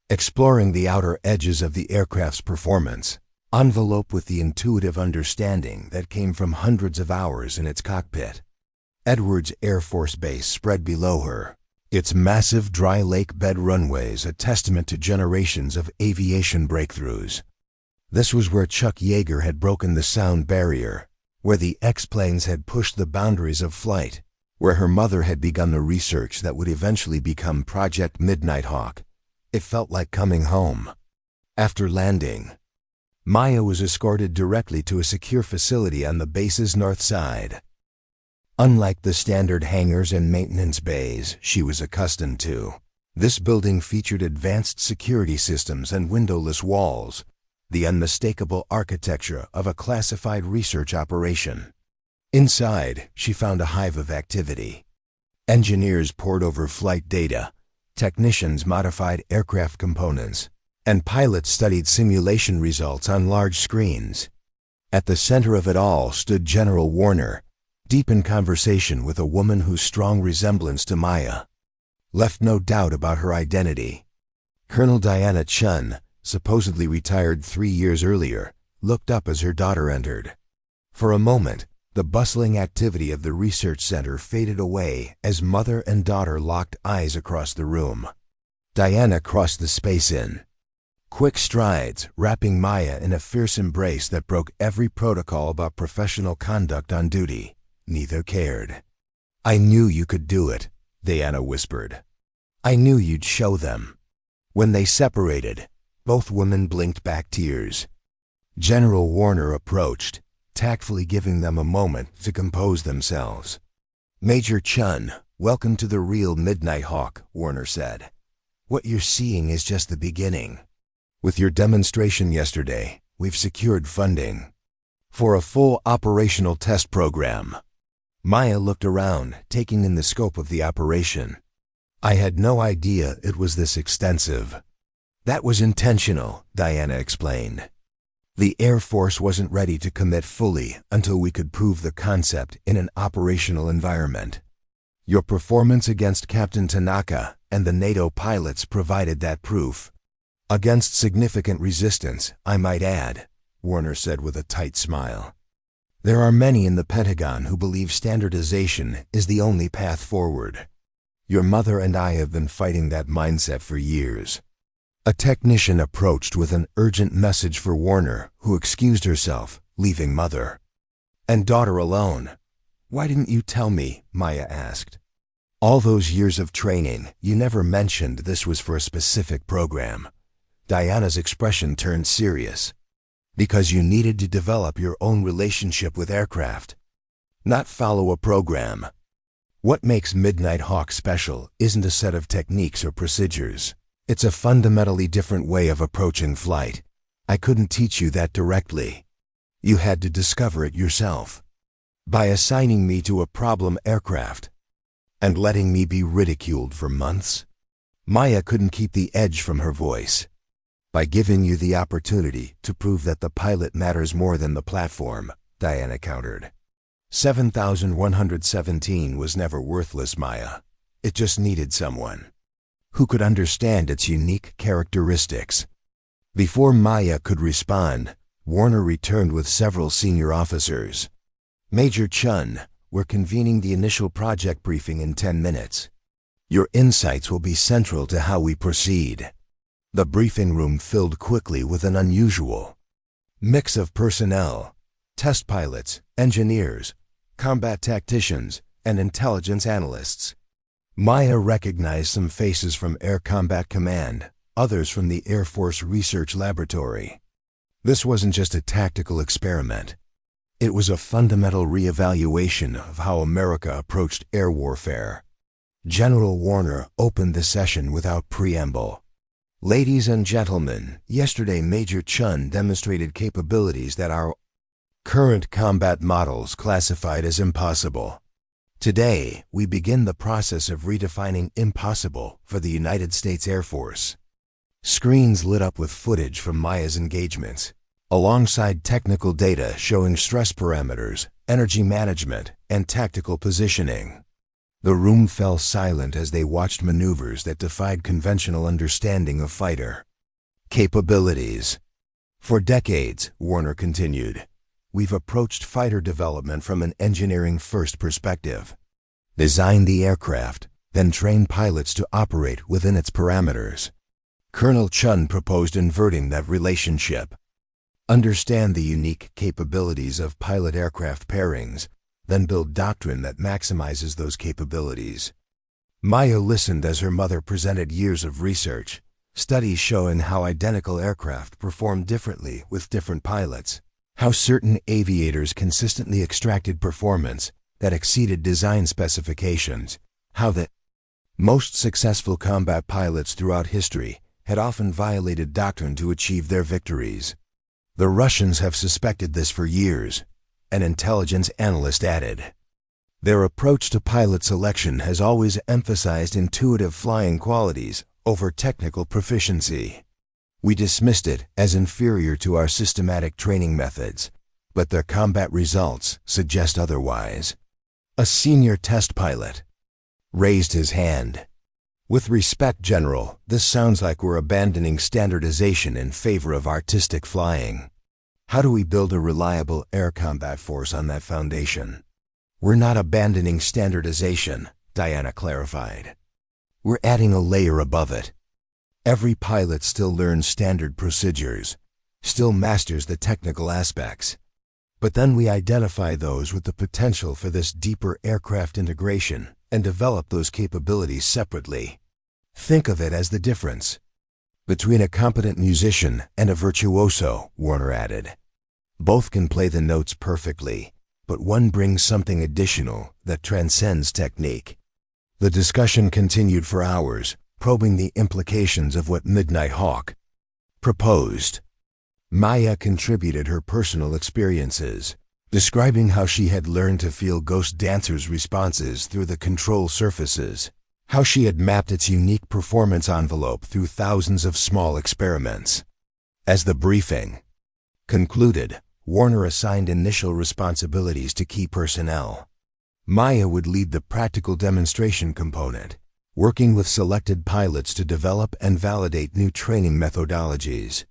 Exploring the outer edges of the aircraft's performance, enveloped with the intuitive understanding that came from hundreds of hours in its cockpit. Edwards Air Force Base spread below her, its massive dry lake bed runways a testament to generations of aviation breakthroughs. This was where Chuck Yeager had broken the sound barrier, where the X-planes had pushed the boundaries of flight, where her mother had begun the research that would eventually become Project Midnight Hawk. It felt like coming home. After landing, Maya was escorted directly to a secure facility on the base's north side. Unlike the standard hangars and maintenance bays she was accustomed to, this building featured advanced security systems and windowless walls, the unmistakable architecture of a classified research operation. Inside, she found a hive of activity. Engineers pored over flight data, technicians modified aircraft components, and pilots studied simulation results on large screens. At the center of it all stood General Warner, deep in conversation with a woman whose strong resemblance to Maya left no doubt about her identity. Colonel Maya Chen, supposedly retired 3 years earlier, looked up as her daughter entered. For a moment, the bustling activity of the research center faded away as mother and daughter locked eyes across the room. Diana crossed the space in quick strides, wrapping Maya in a fierce embrace that broke every protocol about professional conduct on duty. Neither cared. "I knew you could do it," Diana whispered. "I knew you'd show them." When they separated, both women blinked back tears. General Warner approached, tactfully giving them a moment to compose themselves. "Major Chen, welcome to the real Midnight Hawk," Warner said. "What you're seeing is just the beginning. With your demonstration yesterday, we've secured funding for a full operational test program." Maya looked around, taking in the scope of the operation. "I had no idea it was this extensive." "That was intentional," Diana explained. "The Air Force wasn't ready to commit fully until we could prove the concept in an operational environment. Your performance against Captain Tanaka and the NATO pilots provided that proof. Against significant resistance, I might add," Warner said with a tight smile. "There are many in the Pentagon who believe standardization is the only path forward. Your mother and I have been fighting that mindset for years." A technician approached with an urgent message for Warner, who excused herself, leaving mother and daughter alone. "Why didn't you tell me?" Maya asked. "All those years of training, you never mentioned this was for a specific program." Diana's expression turned serious. "Because you needed to develop your own relationship with aircraft, not follow a program. What makes Midnight Hawk special isn't a set of techniques or procedures. It's a fundamentally different way of approaching flight. I couldn't teach you that directly. You had to discover it yourself. By assigning me to a problem aircraft and letting me be ridiculed for months." Maya couldn't keep the edge from her voice. "By giving you the opportunity to prove that the pilot matters more than the platform," Diana countered. 7117 was never worthless, Maya. It just needed someone who could understand its unique characteristics. Before Maya could respond, Warner returned with several senior officers. "Major Chen, we're convening the initial project briefing in 10 minutes. Your insights will be central to how we proceed." The briefing room filled quickly with an unusual mix of personnel: test pilots, engineers, combat tacticians, and intelligence analysts. Maya recognized some faces from Air Combat Command, others from the Air Force Research Laboratory. This wasn't just a tactical experiment. It was a fundamental reevaluation of how America approached air warfare. General Warner opened the session without preamble. "Ladies and gentlemen, yesterday Major Chen demonstrated capabilities that our current combat models classified as impossible. Today, we begin the process of redefining impossible for the United States Air Force." Screens lit up with footage from Maya's engagements, alongside technical data showing stress parameters, energy management, and tactical positioning. The room fell silent as they watched maneuvers that defied conventional understanding of fighter capabilities. "For decades," Warner continued, "we've approached fighter development from an engineering-first perspective. Designed the aircraft, then trained pilots to operate within its parameters. Colonel Chen proposed inverting that relationship. Understand the unique capabilities of pilot aircraft pairings, then build doctrine that maximizes those capabilities. Maya listened as her mother presented years of research, studies showing how identical aircraft perform differently with different pilots, how certain aviators consistently extracted performance that exceeded design specifications, how the most successful combat pilots throughout history had often violated doctrine to achieve their victories. The Russians have suspected this for years, an intelligence analyst added. Their approach to pilot selection has always emphasized intuitive flying qualities over technical proficiency. We dismissed it as inferior to our systematic training methods, but their combat results suggest otherwise. A senior test pilot raised his hand. With respect, General, this sounds like we're abandoning standardization in favor of artistic flying. How do we build a reliable air combat force on that foundation? We're not abandoning standardization, Diana clarified. We're adding a layer above it. Every pilot still learns standard procedures, still masters the technical aspects. But then we identify those with the potential for this deeper aircraft integration and develop those capabilities separately. Think of it as the difference between a competent musician and a virtuoso, Warner added. Both can play the notes perfectly, but one brings something additional that transcends technique. The discussion continued for hours, probing the implications of what Midnight Hawk proposed. Maya contributed her personal experiences, describing how she had learned to feel Ghost Dancer's responses through the control surfaces, how she had mapped its unique performance envelope through thousands of small experiments. As the briefing concluded, Warner assigned initial responsibilities to key personnel. Maya would lead the practical demonstration component, working with selected pilots to develop and validate new training methodologies.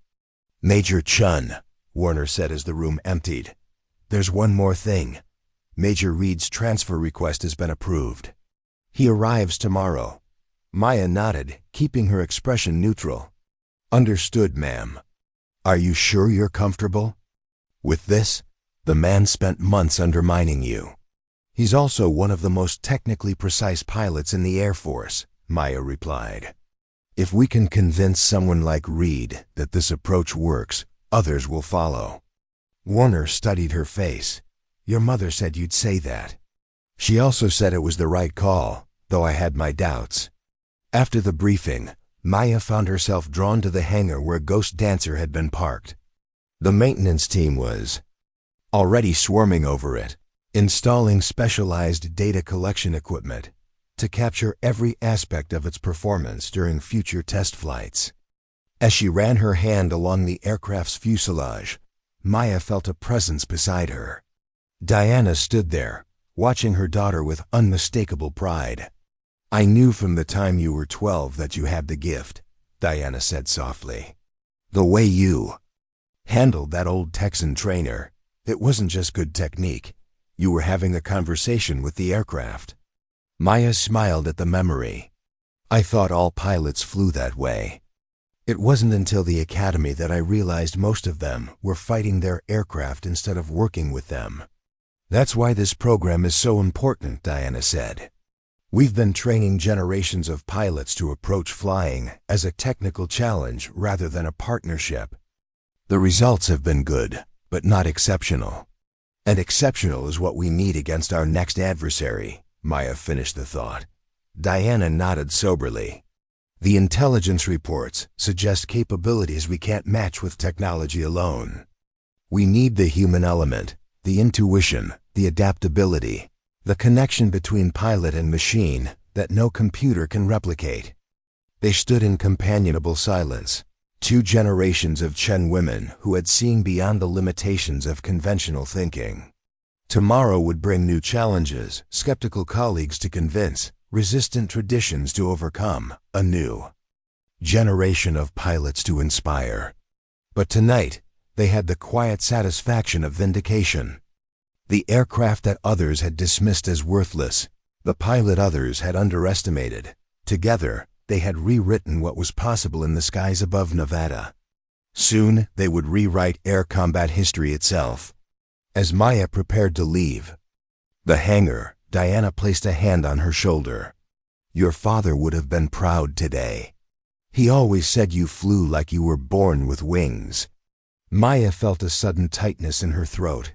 Major Chen, Warner said as the room emptied. There's one more thing. Major Reed's transfer request has been approved. He arrives tomorrow. Maya nodded, keeping her expression neutral. Understood, ma'am. Are you sure you're comfortable with this? The man spent months undermining you. He's also one of the most technically precise pilots in the Air Force, Maya replied. If we can convince someone like Reed that this approach works, others will follow. Warner studied her face. Your mother said you'd say that. She also said it was the right call, though I had my doubts. After the briefing, Maya found herself drawn to the hangar where Ghost Dancer had been parked. The maintenance team was already swarming over it, installing specialized data collection equipment to capture every aspect of its performance during future test flights. As she ran her hand along the aircraft's fuselage, Maya felt a presence beside her. Diana stood there, watching her daughter with unmistakable pride. I knew from the time you were 12 that you had the gift, Diana said softly. The way you handled that old Texan trainer, it wasn't just good technique. You were having a conversation with the aircraft. Maya smiled at the memory. I thought all pilots flew that way. It wasn't until the academy that I realized most of them were fighting their aircraft instead of working with them. That's why this program is so important, Diana said. We've been training generations of pilots to approach flying as a technical challenge rather than a partnership. The results have been good, but not exceptional. And exceptional is what we need against our next adversary, Maya finished the thought. Diana nodded soberly. The intelligence reports suggest capabilities we can't match with technology alone. We need the human element, the intuition, the adaptability, the connection between pilot and machine that no computer can replicate. They stood in companionable silence, 2 generations of Chen women who had seen beyond the limitations of conventional thinking. Tomorrow would bring new challenges, skeptical colleagues to convince, resistant traditions to overcome, a new generation of pilots to inspire. But tonight, they had the quiet satisfaction of vindication. The aircraft that others had dismissed as worthless, the pilot others had underestimated. Together, they had rewritten what was possible in the skies above Nevada. Soon, they would rewrite air combat history itself. As Maya prepared to leave the hangar, Diana placed a hand on her shoulder. "Your father would have been proud today. He always said you flew like you were born with wings." Maya felt a sudden tightness in her throat.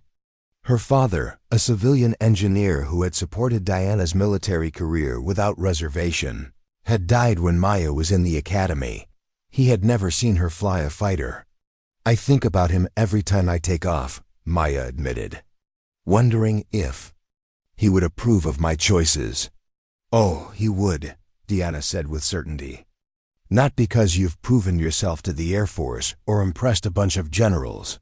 Her father, a civilian engineer who had supported Diana's military career without reservation, had died when Maya was in the academy. He had never seen her fly a fighter. "I think about him every time I take off," Maya admitted, wondering if he would approve of my choices. "Oh, he would," Diana said with certainty. "Not because you've proven yourself to the Air Force or impressed a bunch of generals,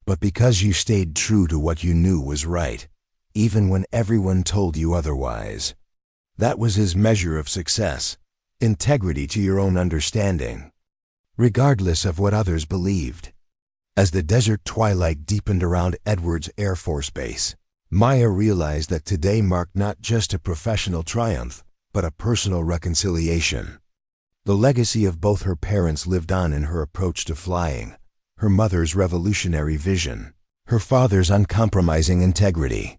but because you stayed true to what you knew was right, even when everyone told you otherwise." That was his measure of success: integrity to your own understanding, regardless of what others believed. As the desert twilight deepened around Edwards Air Force Base, Maya realized that today marked not just a professional triumph, but a personal reconciliation. The legacy of both her parents lived on in her approach to flying: her mother's revolutionary vision, her father's uncompromising integrity.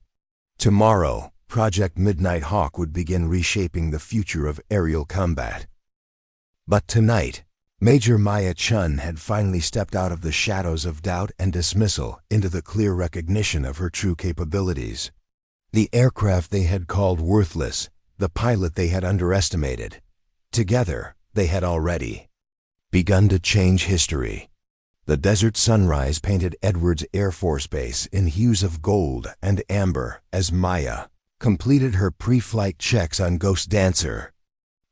Tomorrow, Project Midnight Hawk would begin reshaping the future of aerial combat. But tonight, Major Maya Chen had finally stepped out of the shadows of doubt and dismissal into the clear recognition of her true capabilities. The aircraft they had called worthless, the pilot they had underestimated. Together, they had already begun to change history. The desert sunrise painted Edwards Air Force Base in hues of gold and amber as Maya completed her pre-flight checks on Ghost Dancer.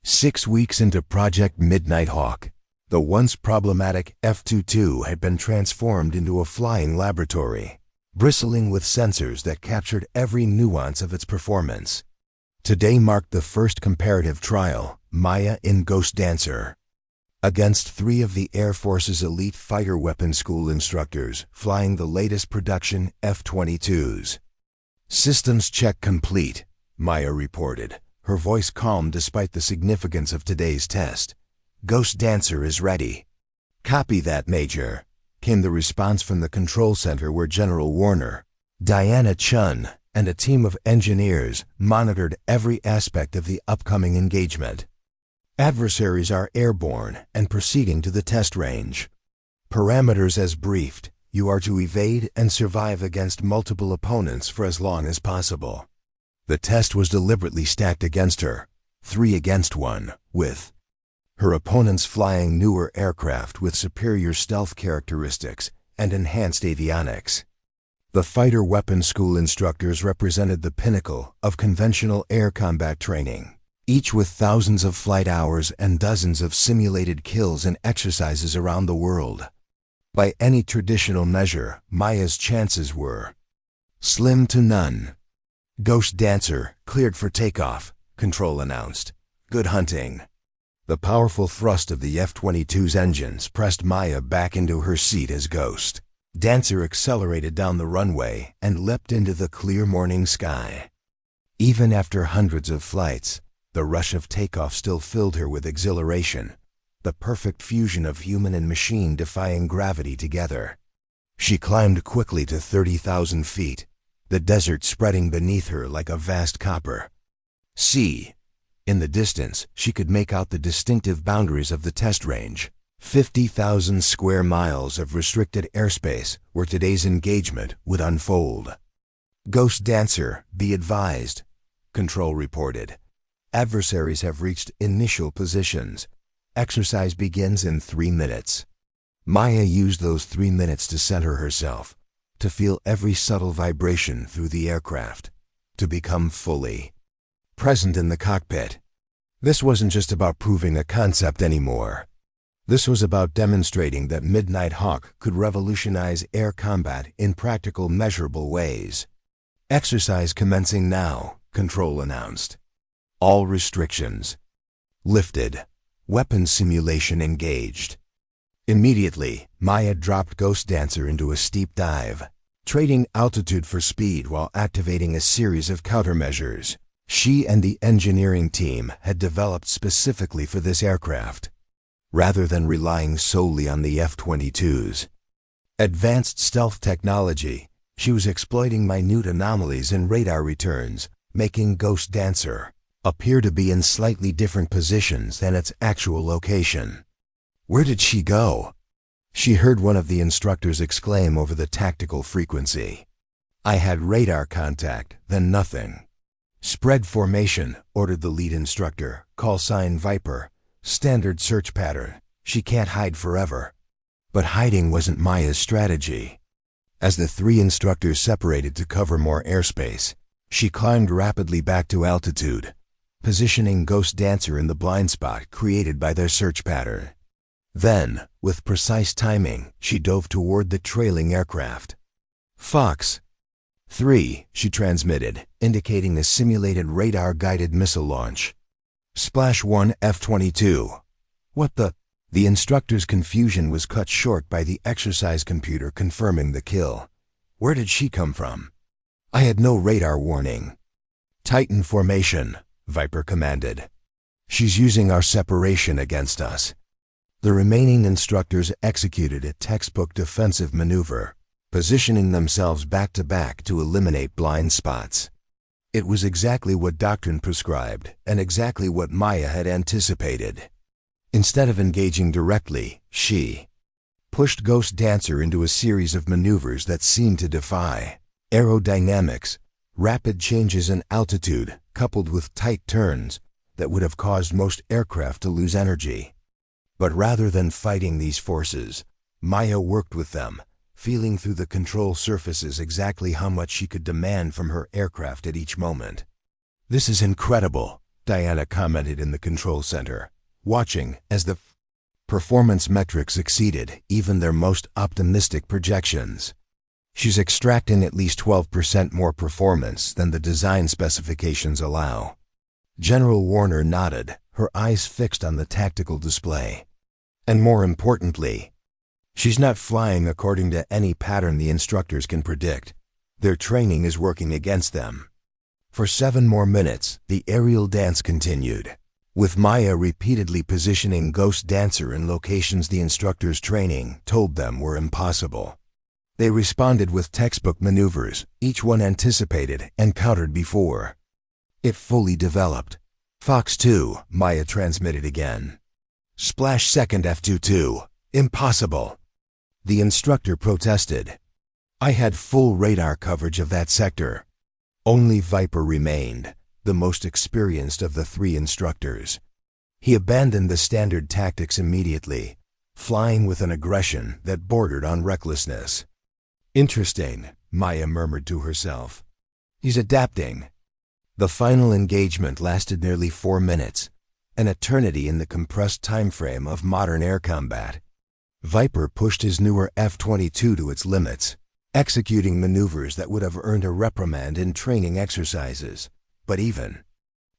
6 weeks into Project Midnight Hawk, the once problematic F-22 had been transformed into a flying laboratory, bristling with sensors that captured every nuance of its performance. Today marked the first comparative trial, Maya in Ghost Dancer, against 3 of the Air Force's elite fighter weapon school instructors flying the latest production F-22s. "Systems check complete," Maya reported, her voice calm despite the significance of today's test. "Ghost Dancer is ready." "Copy that, Major," came the response from the control center where General Warner, Diana Chen, and a team of engineers monitored every aspect of the upcoming engagement. "Adversaries are airborne and proceeding to the test range. Parameters as briefed: you are to evade and survive against multiple opponents for as long as possible." The test was deliberately stacked against her, 3 against 1, with her opponents flying newer aircraft with superior stealth characteristics and enhanced avionics. The fighter weapons school instructors represented the pinnacle of conventional air combat training, each with thousands of flight hours and dozens of simulated kills and exercises around the world. By any traditional measure, Maya's chances were slim to none. "Ghost Dancer, cleared for takeoff," Control announced. "Good hunting." The powerful thrust of the F-22's engines pressed Maya back into her seat as Ghost Dancer accelerated down the runway and leapt into the clear morning sky. Even after hundreds of flights, the rush of takeoff still filled her with exhilaration, the perfect fusion of human and machine defying gravity together. She climbed quickly to 30,000 feet, the desert spreading beneath her like a vast copper sea. In the distance, she could make out the distinctive boundaries of the test range, 50,000 square miles of restricted airspace where today's engagement would unfold. "Ghost Dancer, be advised," Control reported. "Adversaries have reached initial positions. Exercise begins in 3 minutes." Maya used those 3 minutes to center herself, to feel every subtle vibration through the aircraft, to become fully present in the cockpit. This wasn't just about proving a concept anymore. This was about demonstrating that Midnight Hawk could revolutionize air combat in practical, measurable ways. "Exercise commencing now," Control announced. All restrictions lifted. Weapons simulation engaged. Immediately, Maya dropped Ghost Dancer into a steep dive, trading altitude for speed while activating a series of countermeasures she and the engineering team had developed specifically for this aircraft. rather than relying solely on the F-22's advanced stealth technology. She was exploiting minute anomalies in radar returns, making Ghost Dancer appear to be in slightly different positions than its actual location. Where did she go? She heard one of the instructors exclaim over the tactical frequency. I had radar contact, then nothing. Spread formation, ordered the lead instructor, call sign Viper, standard search pattern. She can't hide forever. But hiding wasn't Maya's strategy. As the three instructors separated to cover more airspace, she climbed rapidly back to altitude, positioning Ghost Dancer in the blind spot created by their search pattern. Then, with precise timing, she dove toward the trailing aircraft. Fox 3, she transmitted, indicating a simulated radar-guided missile launch. Splash 1 F-22. What the? The instructor's confusion was cut short by the exercise computer confirming the kill. Where did she come from? I had no radar warning. Tighten formation, Viper commanded. She's using our separation against us. The remaining instructors executed a textbook defensive maneuver, positioning themselves back-to-back to eliminate blind spots. It was exactly what doctrine prescribed and exactly what Maya had anticipated. Instead of engaging directly, she pushed Ghost Dancer into a series of maneuvers that seemed to defy aerodynamics, rapid changes in altitude coupled with tight turns that would have caused most aircraft to lose energy. But rather than fighting these forces, Maya worked with them, feeling through the control surfaces exactly how much she could demand from her aircraft at each moment. This is incredible, Diana commented in the control center, watching as the performance metrics exceeded even their most optimistic projections. She's extracting at least 12% more performance than the design specifications allow. General Warner nodded, her eyes fixed on the tactical display. And more importantly, she's not flying according to any pattern the instructors can predict. Their training is working against them. For 7 more minutes, the aerial dance continued, with Maya repeatedly positioning Ghost Dancer in locations the instructors' training told them were impossible. They responded with textbook maneuvers, each one anticipated and countered before. It fully developed. Fox 2, Maya transmitted again. Splash second F-22. Impossible. The instructor protested. I had full radar coverage of that sector. Only Viper remained, the most experienced of the 3 instructors. He abandoned the standard tactics immediately, flying with an aggression that bordered on recklessness. Interesting, Maya murmured to herself. He's adapting. The final engagement lasted nearly 4 minutes, an eternity in the compressed time frame of modern air combat. Viper pushed his newer F-22 to its limits, executing maneuvers that would have earned a reprimand in training exercises. But even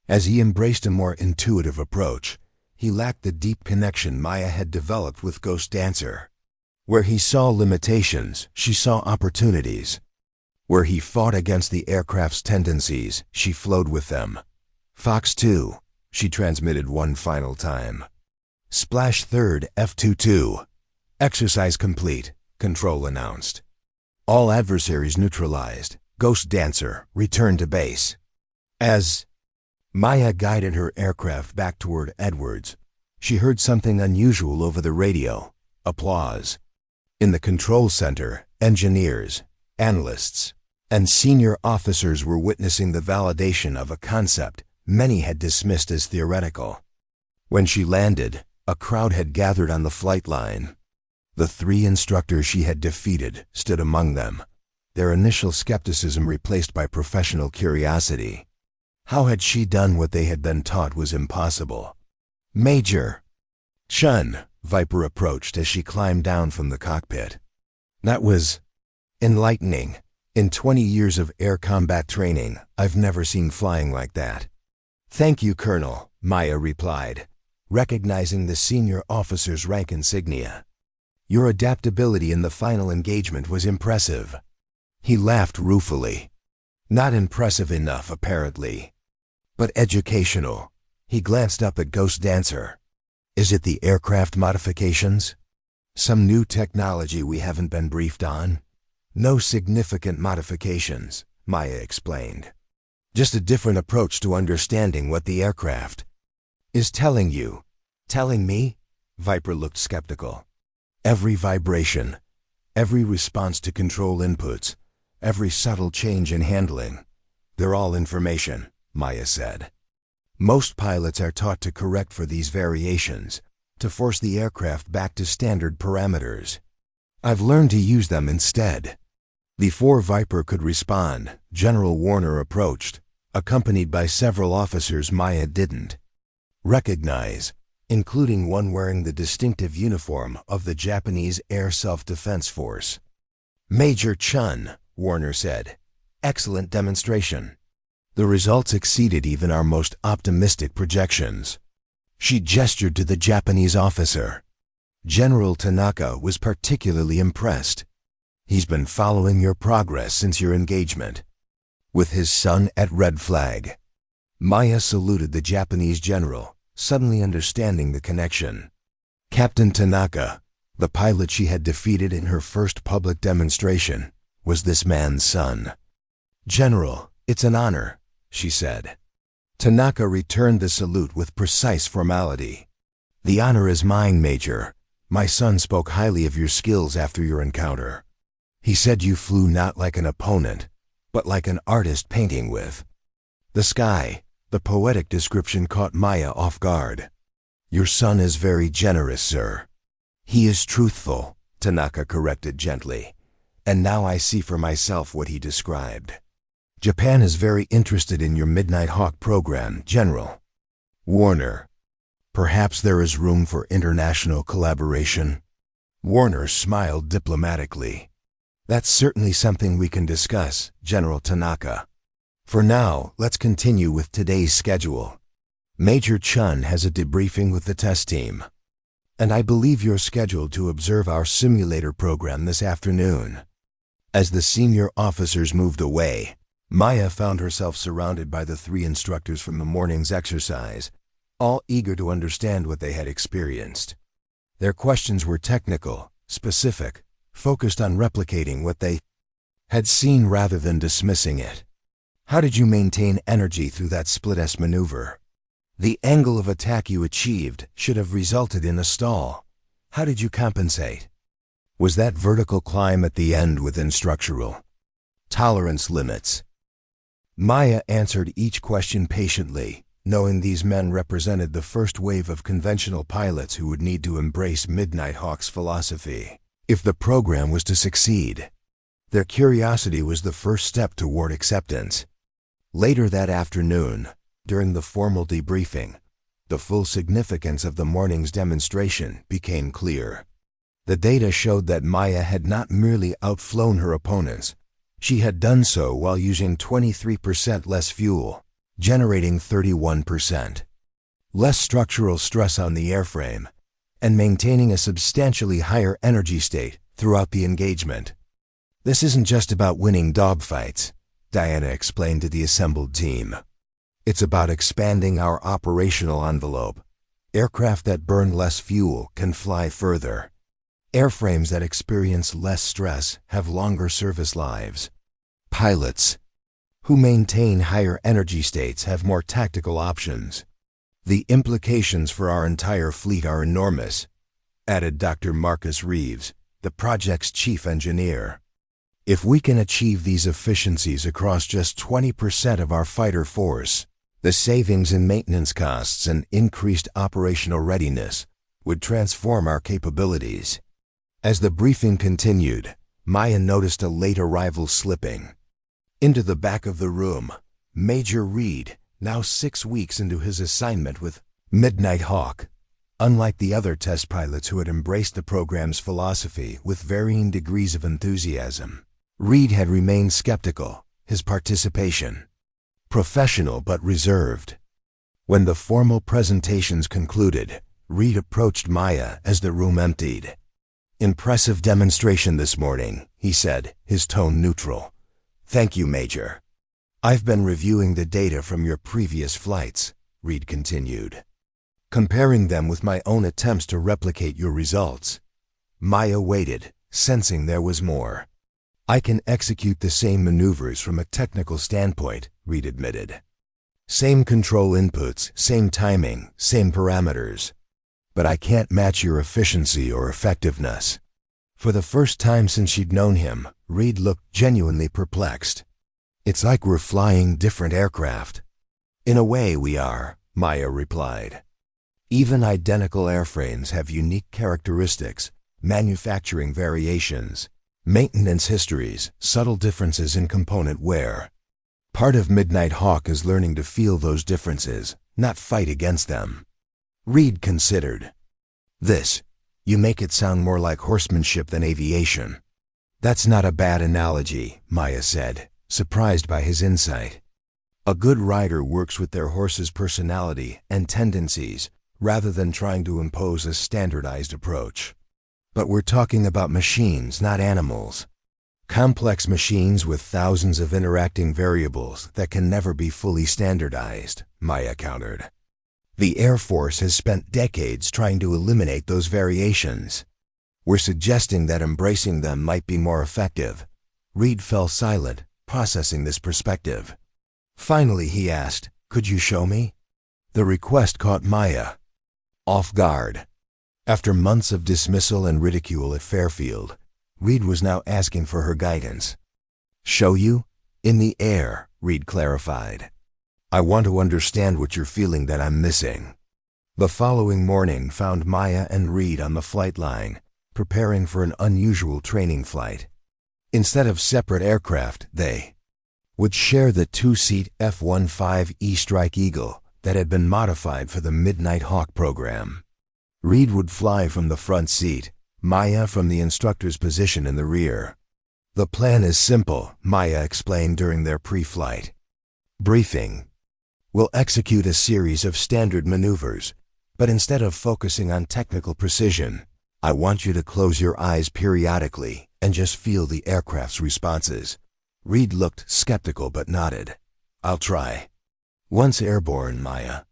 as he embraced a more intuitive approach, he lacked the deep connection Maya had developed with Ghost Dancer. Where he saw limitations, she saw opportunities. Where he fought against the aircraft's tendencies, she flowed with them. Fox 2, she transmitted one final time. Splash third F-22. Exercise complete, Control announced. All adversaries neutralized. Ghost Dancer returned to base. As Maya guided her aircraft back toward Edwards, she heard something unusual over the radio. Applause. In the control center, engineers, analysts, and senior officers were witnessing the validation of a concept many had dismissed as theoretical. When she landed, a crowd had gathered on the flight line. The 3 instructors she had defeated stood among them, their initial skepticism replaced by professional curiosity. How had she done what they had been taught was impossible? Major Chen, Viper approached as she climbed down from the cockpit. That was enlightening. In 20 years of air combat training, I've never seen flying like that. Thank you, Colonel, Maya replied, recognizing the senior officer's rank insignia. Your adaptability in the final engagement was impressive. He laughed ruefully. Not impressive enough, apparently. But educational. He glanced up at Ghost Dancer. Is it the aircraft modifications? Some new technology we haven't been briefed on? No significant modifications, Maya explained. Just a different approach to understanding what the aircraft is telling you. Telling me? Viper looked skeptical. Every vibration, every response to control inputs, every subtle change in handling, they're all information, Maya said. Most pilots are taught to correct for these variations, to force the aircraft back to standard parameters. I've learned to use them instead. Before Viper could respond, General Warner approached, accompanied by several officers Maya didn't recognize, including one wearing the distinctive uniform of the Japanese Air Self-Defense Force. Major Chen, Warner said. Excellent demonstration. The results exceeded even our most optimistic projections. She gestured to the Japanese officer. General Tanaka was particularly impressed. He's been following your progress since your engagement with his son at Red Flag. Maya saluted the Japanese general, suddenly understanding the connection. Captain Tanaka, the pilot she had defeated in her first public demonstration, was this man's son. General, it's an honor, she said. Tanaka returned the salute with precise formality. The honor is mine, Major. My son spoke highly of your skills after your encounter. He said you flew not like an opponent, but like an artist painting with the sky. The poetic description caught Maya off guard. Your son is very generous, sir. He is truthful, Tanaka corrected gently. And now I see for myself what he described. Japan is very interested in your Midnight Hawk program, General Warner. Perhaps there is room for international collaboration? Warner smiled diplomatically. That's certainly something we can discuss, General Tanaka. For now, let's continue with today's schedule. Major Chen has a debriefing with the test team. And I believe you're scheduled to observe our simulator program this afternoon. As the senior officers moved away, Maya found herself surrounded by the three instructors from the morning's exercise, all eager to understand what they had experienced. Their questions were technical, specific, focused on replicating what they had seen rather than dismissing it. How did you maintain energy through that split-S maneuver? The angle of attack you achieved should have resulted in a stall. How did you compensate? Was that vertical climb at the end within structural tolerance limits? Maya answered each question patiently, knowing these men represented the first wave of conventional pilots who would need to embrace Midnight Hawk's philosophy if the program was to succeed. Their curiosity was the first step toward acceptance. Later that afternoon, during the formal debriefing, the full significance of the morning's demonstration became clear. The data showed that Maya had not merely outflown her opponents. She had done so while using 23% less fuel, generating 31% less structural stress on the airframe, and maintaining a substantially higher energy state throughout the engagement. This isn't just about winning dogfights, Diana explained to the assembled team. It's about expanding our operational envelope. Aircraft that burn less fuel can fly further. Airframes that experience less stress have longer service lives. Pilots who maintain higher energy states have more tactical options. The implications for our entire fleet are enormous, added Dr. Marcus Reeves, the project's chief engineer. If we can achieve these efficiencies across just 20% of our fighter force, the savings in maintenance costs and increased operational readiness would transform our capabilities. As the briefing continued, Maya noticed a late arrival slipping into the back of the room. Major Reed, now 6 weeks into his assignment with Midnight Hawk. Unlike the other test pilots who had embraced the program's philosophy with varying degrees of enthusiasm, Reed had remained skeptical, his participation professional but reserved. When the formal presentations concluded, Reed approached Maya as the room emptied. Impressive demonstration this morning, he said, his tone neutral. Thank you, Major. I've been reviewing the data from your previous flights, Reed continued. comparing them with my own attempts to replicate your results. Maya waited, sensing there was more. I can execute the same maneuvers from a technical standpoint, Reed admitted. Same control inputs, same timing, same parameters. But I can't match your efficiency or effectiveness. For the first time since she'd known him, Reed looked genuinely perplexed. It's like we're flying different aircraft. In a way we are, Maya replied. Even identical airframes have unique characteristics, manufacturing variations, maintenance histories, subtle differences in component wear. Part of Midnight Hawk is learning to feel those differences, not fight against them. Reed considered. You make it sound more like horsemanship than aviation. That's not a bad analogy, Maya said, surprised by his insight. A good rider works with their horse's personality and tendencies rather than trying to impose a standardized approach. But we're talking about machines, not animals. Complex machines with thousands of interacting variables that can never be fully standardized, Maya countered. The Air Force has spent decades trying to eliminate those variations. We're suggesting that embracing them might be more effective. Reed fell silent, processing this perspective. Finally, he asked, "Could you show me?" The request caught Maya off guard. After months of dismissal and ridicule at Fairfield, Reed was now asking for her guidance. "Show you? In the air," Reed clarified. "I want to understand what you're feeling that I'm missing." The following morning found Maya and Reed on the flight line, preparing for an unusual training flight. Instead of separate aircraft, they would share the two-seat F-15 Strike Eagle that had been modified for the Midnight Hawk program. Reed would fly from the front seat, Maya from the instructor's position in the rear. "The plan is simple," Maya explained during their pre-flight briefing. "We'll execute a series of standard maneuvers, but instead of focusing on technical precision, I want you to close your eyes periodically and just feel the aircraft's responses." Reed looked skeptical but nodded. "I'll try." Once airborne, Maya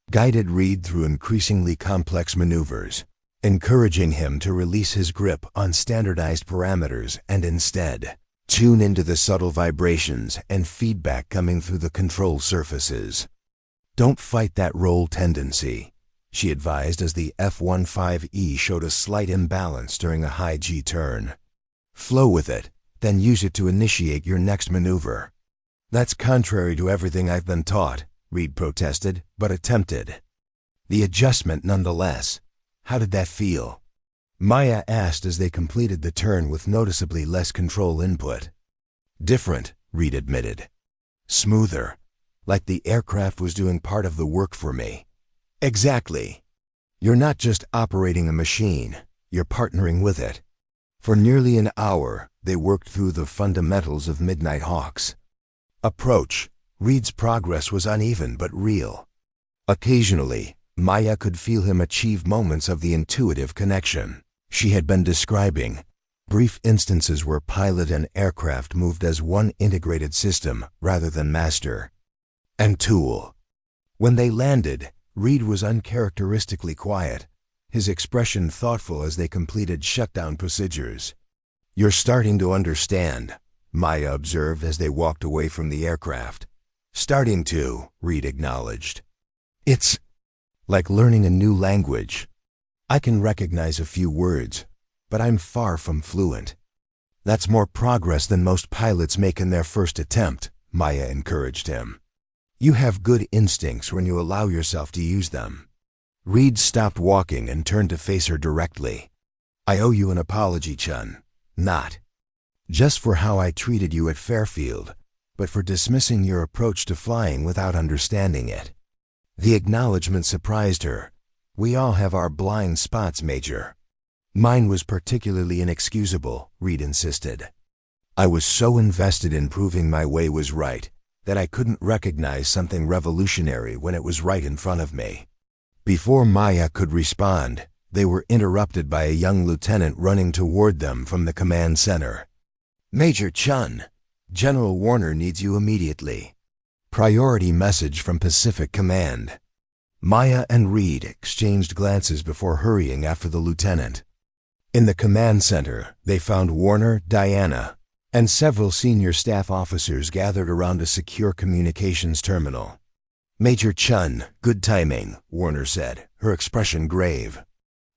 guided Reed through increasingly complex maneuvers, encouraging him to release his grip on standardized parameters and instead tune into the subtle vibrations and feedback coming through the control surfaces. "Don't fight that roll tendency," she advised as the F-15 showed a slight imbalance during a high G turn. "Flow with it, then use it to initiate your next maneuver." "That's contrary to everything I've been taught," Reed protested, but attempted the adjustment nonetheless. "How did that feel?" Maya asked as they completed the turn with noticeably less control input. "Different," Reed admitted. "Smoother, like the aircraft was doing part of the work for me." "Exactly. You're not just operating a machine, you're partnering with it." For nearly an hour, they worked through the fundamentals of Midnight Hawk's approach. Reed's progress was uneven but real. Occasionally, Maya could feel him achieve moments of the intuitive connection she had been describing, brief instances where pilot and aircraft moved as one integrated system rather than master and tool. When they landed, Reed was uncharacteristically quiet, his expression thoughtful as they completed shutdown procedures. "You're starting to understand," Maya observed as they walked away from the aircraft. "Starting to," Reed acknowledged. "It's like learning a new language. I can recognize a few words, but I'm far from fluent." "That's more progress than most pilots make in their first attempt," Maya encouraged him. "You have good instincts when you allow yourself to use them." Reed stopped walking and turned to face her directly. "I owe you an apology, Chen. Not just for how I treated you at Fairfield, but for dismissing your approach to flying without understanding it." The acknowledgement surprised her. "We all have our blind spots, Major." "Mine was particularly inexcusable," Reed insisted. "I was so invested in proving my way was right that I couldn't recognize something revolutionary when it was right in front of me." Before Maya could respond, they were interrupted by a young lieutenant running toward them from the command center. "Major Chen, General Warner needs you immediately." Priority message from Pacific Command. Maya and Reed exchanged glances before hurrying after the lieutenant. In the command center, they found Warner, Diana, and several senior staff officers gathered around a secure communications terminal. "Major Chen, good timing," Warner said, her expression grave.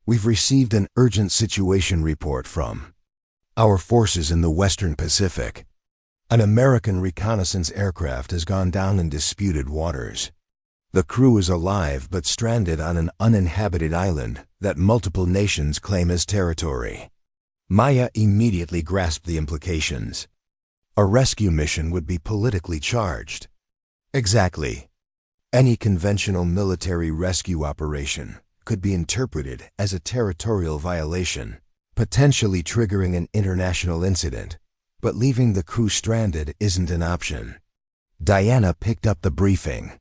"We've received an urgent situation report from our forces in the Western Pacific. An American reconnaissance aircraft has gone down in disputed waters. The crew is alive but stranded on an uninhabited island that multiple nations claim as territory." Maya immediately grasped the implications. A rescue mission would be politically charged. Exactly. Any conventional military rescue operation could be interpreted as a territorial violation, potentially triggering an international incident, but leaving the crew stranded isn't an option. Diana picked up the briefing.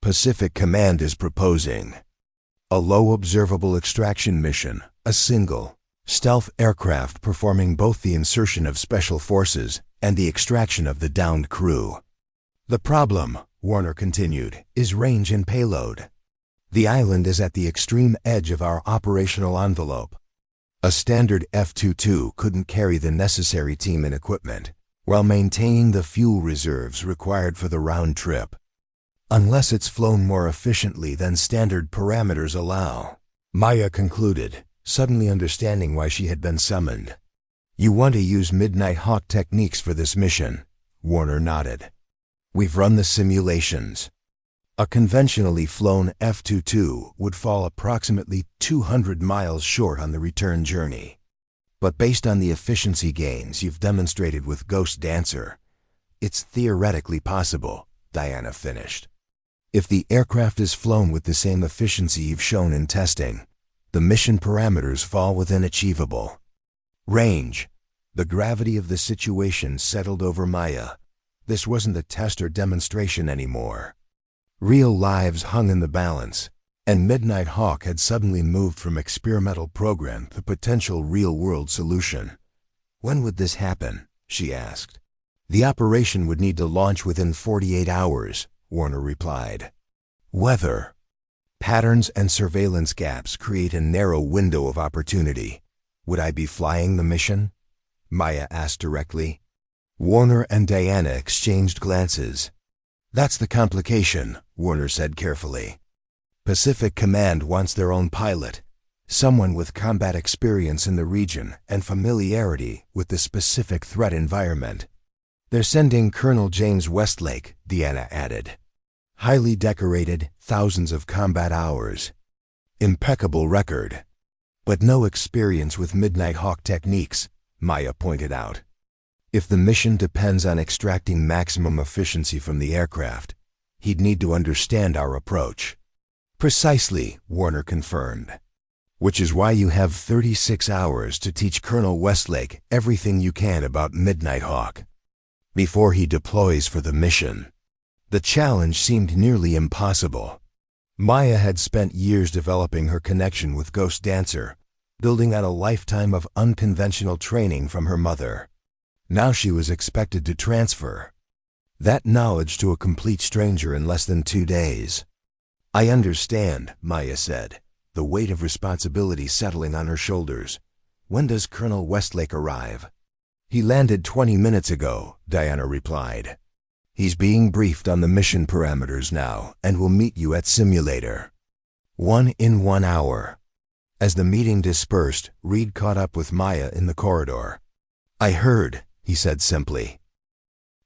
"Pacific Command is proposing a low observable extraction mission, a single stealth aircraft performing both the insertion of special forces and the extraction of the downed crew. The problem," Warner continued, "is range and payload. The island is at the extreme edge of our operational envelope. A standard F-22 couldn't carry the necessary team and equipment, while maintaining the fuel reserves required for the round trip, unless it's flown more efficiently than standard parameters allow," Maya concluded, suddenly understanding why she had been summoned. "You want to use Midnight Hawk techniques for this mission?" Warner nodded. "We've run the simulations. A conventionally flown F-22 would fall approximately 200 miles short on the return journey. But based on the efficiency gains you've demonstrated with Ghost Dancer, it's theoretically possible," Diana finished. "If the aircraft is flown with the same efficiency you've shown in testing, the mission parameters fall within achievable range." The gravity of the situation settled over Maya. This wasn't a test or demonstration anymore. Real lives hung in the balance, and Midnight Hawk had suddenly moved from experimental program to potential real-world solution. "When would this happen?" she asked. "The operation would need to launch within 48 hours, Warner replied. "Weather patterns and surveillance gaps create a narrow window of opportunity. Would I be flying the mission?" Maya asked directly. Warner and Diana exchanged glances. "That's the complication," Warner said carefully. "Pacific Command wants their own pilot, someone with combat experience in the region and familiarity with the specific threat environment. They're sending Colonel James Westlake," Diana added. "Highly decorated, thousands of combat hours. Impeccable record. But no experience with Midnight Hawk techniques," Maya pointed out. "If the mission depends on extracting maximum efficiency from the aircraft, he'd need to understand our approach." "Precisely," Warner confirmed. "Which is why you have 36 hours to teach Colonel Westlake everything you can about Midnight Hawk before he deploys for the mission." The challenge seemed nearly impossible. Maya had spent years developing her connection with Ghost Dancer, building on a lifetime of unconventional training from her mother. Now she was expected to transfer that knowledge to a complete stranger in less than 2 days. "I understand," Maya said, the weight of responsibility settling on her shoulders. "When does Colonel Westlake arrive?" "He landed 20 minutes ago," Diana replied. "He's being briefed on the mission parameters now and will meet you at simulator. 1 hour. As the meeting dispersed, Reed caught up with Maya in the corridor. "I heard," he said simply.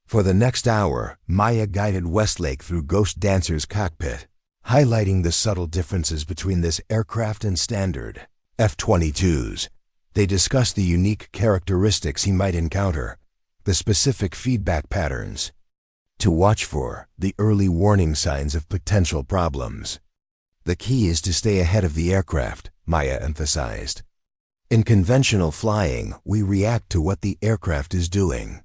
For the next hour, Maya guided Westlake through Ghost Dancer's cockpit, highlighting the subtle differences between this aircraft and standard F-22s. They discussed the unique characteristics he might encounter, the specific feedback patterns to watch for, the early warning signs of potential problems. "The key is to stay ahead of the aircraft," Maya emphasized. "In conventional flying, we react to what the aircraft is doing.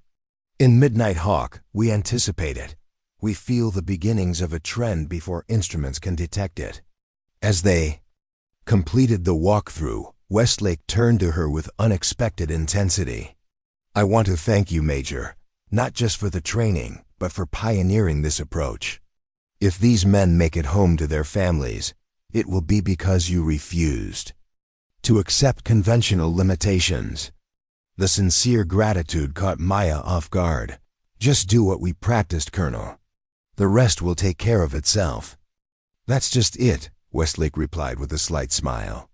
In Midnight Hawk, we anticipate it. We feel the beginnings of a trend before instruments can detect it." As they completed the walkthrough, Westlake turned to her with unexpected intensity. "I want to thank you, Major, not just for the training, but for pioneering this approach. If these men make it home to their families, it will be because you refused to accept conventional limitations. The sincere gratitude caught Maya off guard. Just do what we practiced, Colonel. The rest will take care of itself. That's just it, Westlake replied with a slight smile.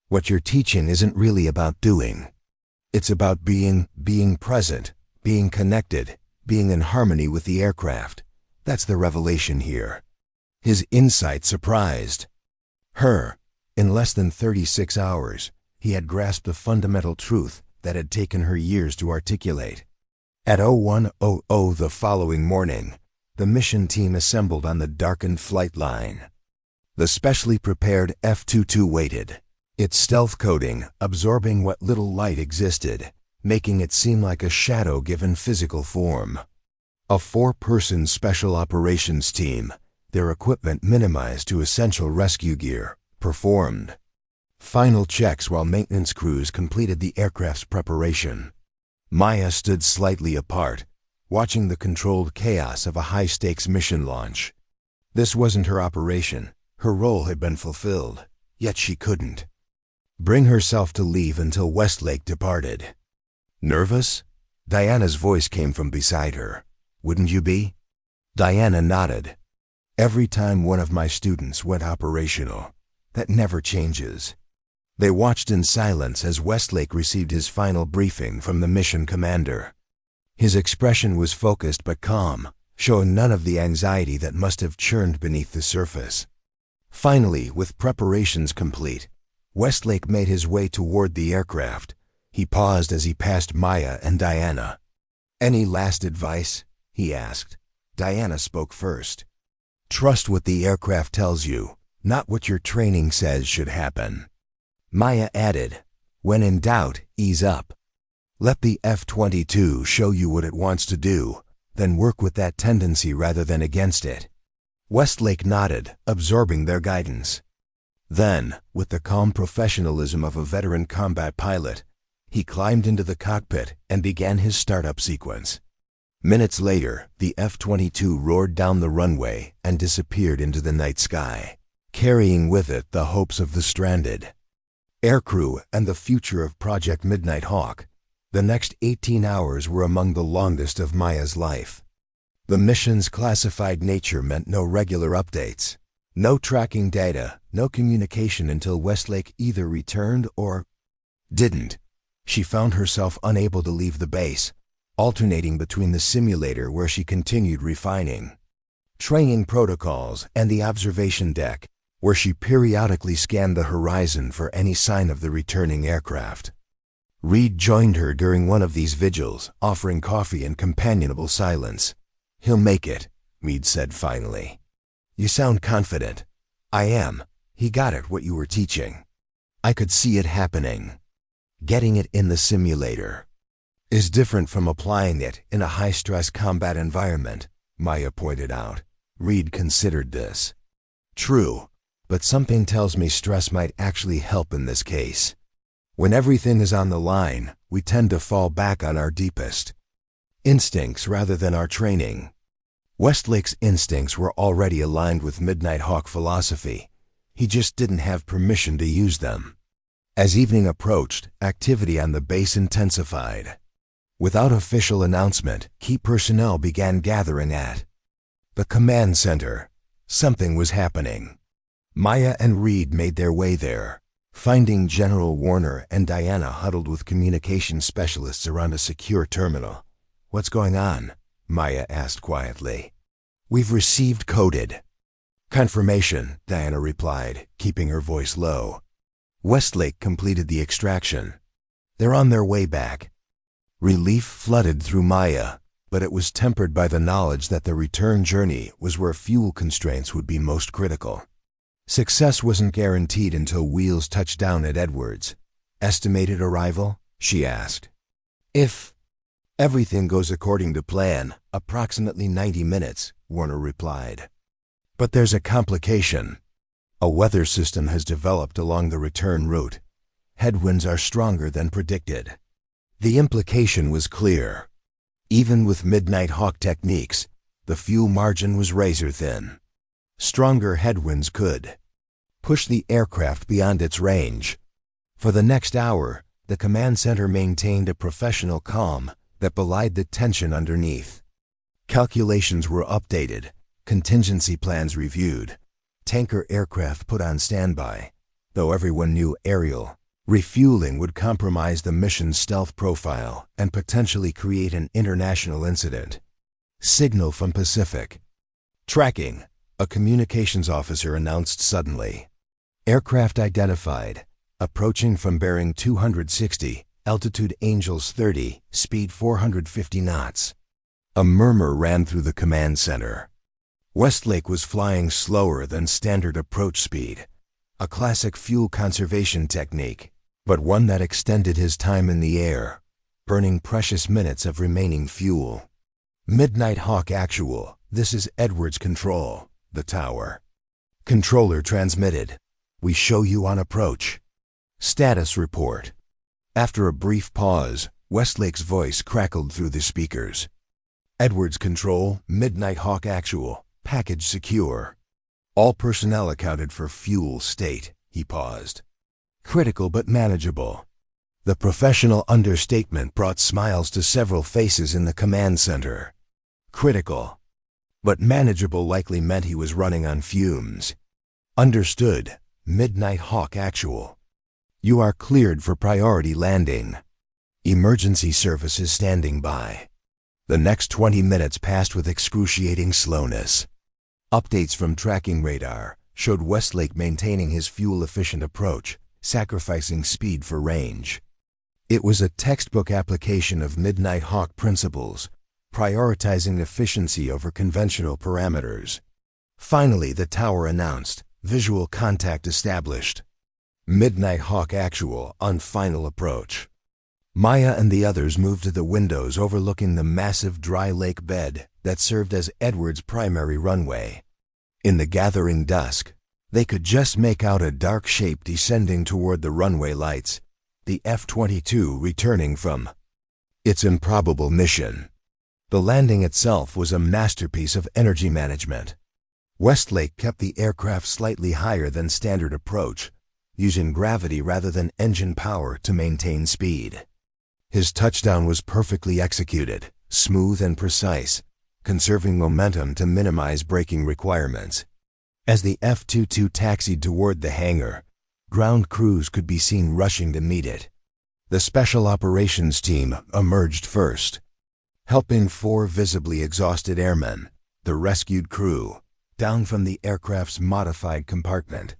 What you're teaching isn't really about doing. It's about being present, being connected, being in harmony with the aircraft. That's the revelation here. His insight surprised her. In less than 36 hours, he had grasped a fundamental truth that had taken her years to articulate. At 01:00 the following morning, the mission team assembled on the darkened flight line. The specially prepared F-22 waited, its stealth coating absorbing what little light existed, making it seem like a shadow given physical form. A 4-person special operations team, their equipment minimized to essential rescue gear, performed final checks while maintenance crews completed the aircraft's preparation. Maya stood slightly apart, watching the controlled chaos of a high-stakes mission launch. This wasn't her operation. Her role had been fulfilled, yet she couldn't bring herself to leave until Westlake departed. Nervous? Diana's voice came from beside her. Wouldn't you be? Diana nodded. Every time one of my students went operational, that never changes. They watched in silence as Westlake received his final briefing from the mission commander. His expression was focused but calm, showing none of the anxiety that must have churned beneath the surface. Finally, with preparations complete, Westlake made his way toward the aircraft. He paused as he passed Maya and Diana. "Any last advice?" he asked. Diana spoke first. "Trust what the aircraft tells you, not what your training says should happen." Maya added, "When in doubt, ease up. Let the F-22 show you what it wants to do, then work with that tendency rather than against it." Westlake nodded, absorbing their guidance. Then, with the calm professionalism of a veteran combat pilot, he climbed into the cockpit and began his startup sequence. Minutes later, the F-22 roared down the runway and disappeared into the night sky, carrying with it the hopes of the stranded aircrew and the future of Project Midnight Hawk. The next 18 hours were among the longest of Maya's life. The mission's classified nature meant no regular updates, no tracking data, no communication until Westlake either returned or didn't. She found herself unable to leave the base, alternating between the simulator where she continued refining training protocols and the observation deck, where she periodically scanned the horizon for any sign of the returning aircraft. Reed joined her during one of these vigils, offering coffee and companionable silence. "He'll make it," Reed said finally. "You sound confident." "I am. He got it, what you were teaching. I could see it happening. Getting it in the simulator is different from applying it in a high-stress combat environment," Maya pointed out. Reed considered this. "True, but something tells me stress might actually help in this case. When everything is on the line, we tend to fall back on our deepest instincts rather than our training." Westlake's instincts were already aligned with Midnight Hawk philosophy. He just didn't have permission to use them. As evening approached, activity on the base intensified. Without official announcement, key personnel began gathering at the command center. Something was happening. Maya and Reed made their way there, finding General Warner and Diana huddled with communication specialists around a secure terminal. "What's going on?" Maya asked quietly. "We've received coded confirmation," Diana replied, keeping her voice low. Westlake completed the extraction. "They're on their way back." Relief flooded through Maya, but it was tempered by the knowledge that the return journey was where fuel constraints would be most critical. Success wasn't guaranteed until wheels touched down at Edwards. "Estimated arrival?" she asked. "If everything goes according to plan, approximately 90 minutes, Warner replied. "But there's a complication. A weather system has developed along the return route. Headwinds are stronger than predicted." The implication was clear. Even with Midnight Hawk techniques, the fuel margin was razor thin. Stronger headwinds could push the aircraft beyond its range. For the next hour, the command center maintained a professional calm that belied the tension underneath. Calculations were updated, contingency plans reviewed, tanker aircraft put on standby, though everyone knew aerial refueling would compromise the mission's stealth profile and potentially create an international incident. Signal from Pacific. Tracking, a communications officer announced suddenly. Aircraft identified, approaching from bearing 260, altitude Angels 30, speed 450 knots. A murmur ran through the command center. Westlake was flying slower than standard approach speed, a classic fuel conservation technique, but one that extended his time in the air, burning precious minutes of remaining fuel. Midnight Hawk Actual, this is Edwards Control, the tower. Controller transmitted. We show you on approach. Status report. After a brief pause, Westlake's voice crackled through the speakers. Edwards Control, Midnight Hawk Actual, package secure. All personnel accounted for fuel state. He paused. Critical but manageable. The professional understatement brought smiles to several faces in the command center. Critical but manageable likely meant he was running on fumes. Understood. Midnight Hawk Actual. You are cleared for priority landing. Emergency services standing by. The next 20 minutes passed with excruciating slowness. Updates from tracking radar showed Westlake maintaining his fuel-efficient approach, sacrificing speed for range. It was a textbook application of Midnight Hawk principles, prioritizing efficiency over conventional parameters. Finally, the tower announced, visual contact established. Midnight Hawk Actual on final approach. Maya and the others moved to the windows overlooking the massive dry lake bed that served as Edwards' primary runway. In the gathering dusk, they could just make out a dark shape descending toward the runway lights, the F-22 returning from its improbable mission. The landing itself was a masterpiece of energy management. Westlake kept the aircraft slightly higher than standard approach, using gravity rather than engine power to maintain speed. His touchdown was perfectly executed, smooth and precise, conserving momentum to minimize braking requirements. As the F-22 taxied toward the hangar, ground crews could be seen rushing to meet it. The Special Operations Team emerged first, helping 4 visibly exhausted airmen, the rescued crew, down from the aircraft's modified compartment.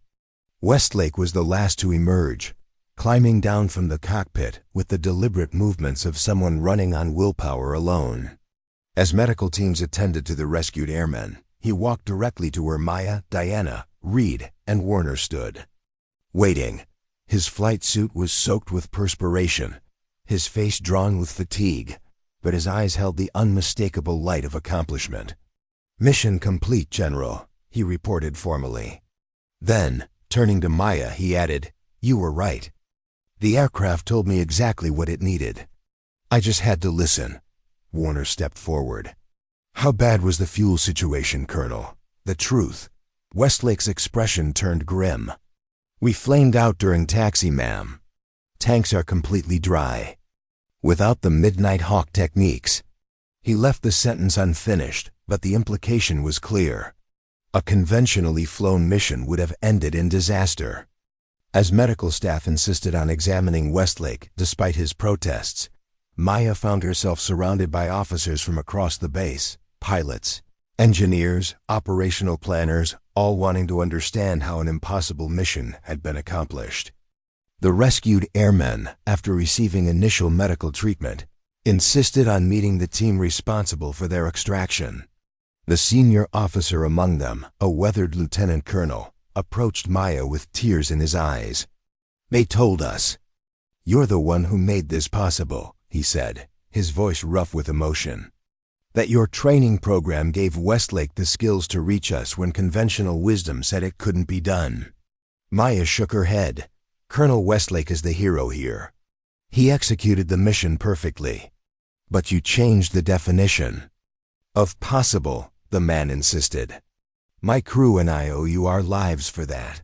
Westlake was the last to emerge, climbing down from the cockpit with the deliberate movements of someone running on willpower alone. As medical teams attended to the rescued airmen, he walked directly to where Maya, Diana, Reed, and Warner stood. Waiting, his flight suit was soaked with perspiration, his face drawn with fatigue, but his eyes held the unmistakable light of accomplishment. "Mission complete, General," he reported formally. Then, turning to Maya, he added, "You were right. The aircraft told me exactly what it needed. I just had to listen." Warner stepped forward. "How bad was the fuel situation, Colonel? The truth." Westlake's expression turned grim. "We flamed out during taxi, ma'am. Tanks are completely dry. Without the Midnight Hawk techniques." He left the sentence unfinished, but the implication was clear. A conventionally flown mission would have ended in disaster. As medical staff insisted on examining Westlake despite his protests, Maya found herself surrounded by officers from across the base, pilots, engineers, operational planners, all wanting to understand how an impossible mission had been accomplished. The rescued airmen, after receiving initial medical treatment, insisted on meeting the team responsible for their extraction. The senior officer among them, a weathered lieutenant colonel, approached Maya with tears in his eyes. "They told us. You're the one who made this possible," he said, his voice rough with emotion. "That your training program gave Westlake the skills to reach us when conventional wisdom said it couldn't be done." Maya shook her head. "Colonel Westlake is the hero here. He executed the mission perfectly. But you changed the definition of possible," the man insisted. My crew and I owe you our lives for that.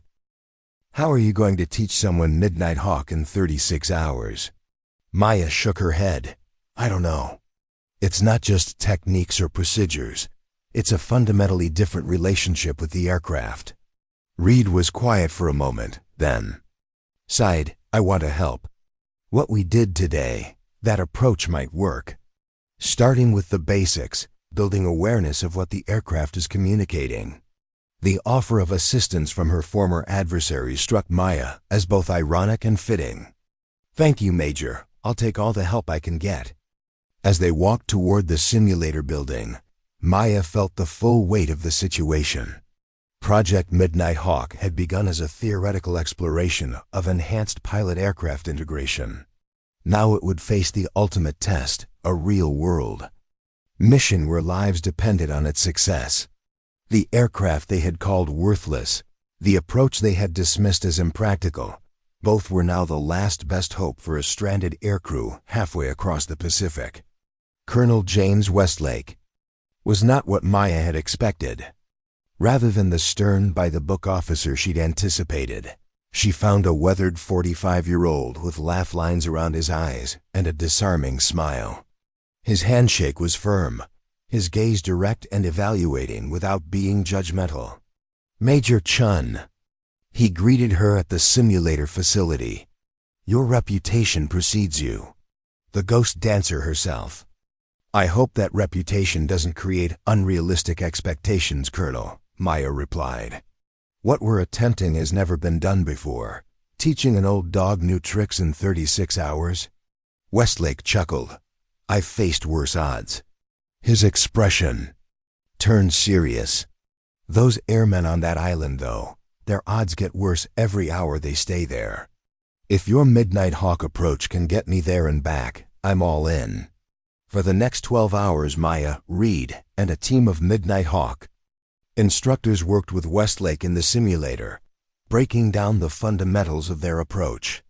How are you going to teach someone Midnight Hawk in 36 hours? Maya shook her head. I don't know. It's not just techniques or procedures. It's a fundamentally different relationship with the aircraft. Reed was quiet for a moment, then sighed. I want to help. What we did today, that approach might work. Starting with the basics, building awareness of what the aircraft is communicating. The offer of assistance from her former adversary struck Maya as both ironic and fitting. Thank you, Major. I'll take all the help I can get. As they walked toward the simulator building, Maya felt the full weight of the situation. Project Midnight Hawk had begun as a theoretical exploration of enhanced pilot aircraft integration. Now it would face the ultimate test, a real-world mission where lives depended on its success. The aircraft they had called worthless, the approach they had dismissed as impractical, both were now the last best hope for a stranded aircrew halfway across the Pacific. Colonel James Westlake was not what Maya had expected. Rather than the stern, by-the-book officer she'd anticipated, she found a weathered 45-year-old with laugh lines around his eyes and a disarming smile. His handshake was firm, his gaze direct and evaluating without being judgmental. Major Chen. He greeted her at the simulator facility. Your reputation precedes you. The ghost dancer herself. I hope that reputation doesn't create unrealistic expectations, Colonel, Maya replied. What we're attempting has never been done before. Teaching an old dog new tricks in 36 hours? Westlake chuckled. I've faced worse odds. His expression turned serious. Those airmen on that island, though, their odds get worse every hour they stay there. If your Midnight Hawk approach can get me there and back, I'm all in. For the next 12 hours, Maya, Reed, and a team of Midnight Hawk instructors worked with Westlake in the simulator, breaking down the fundamentals of their approach.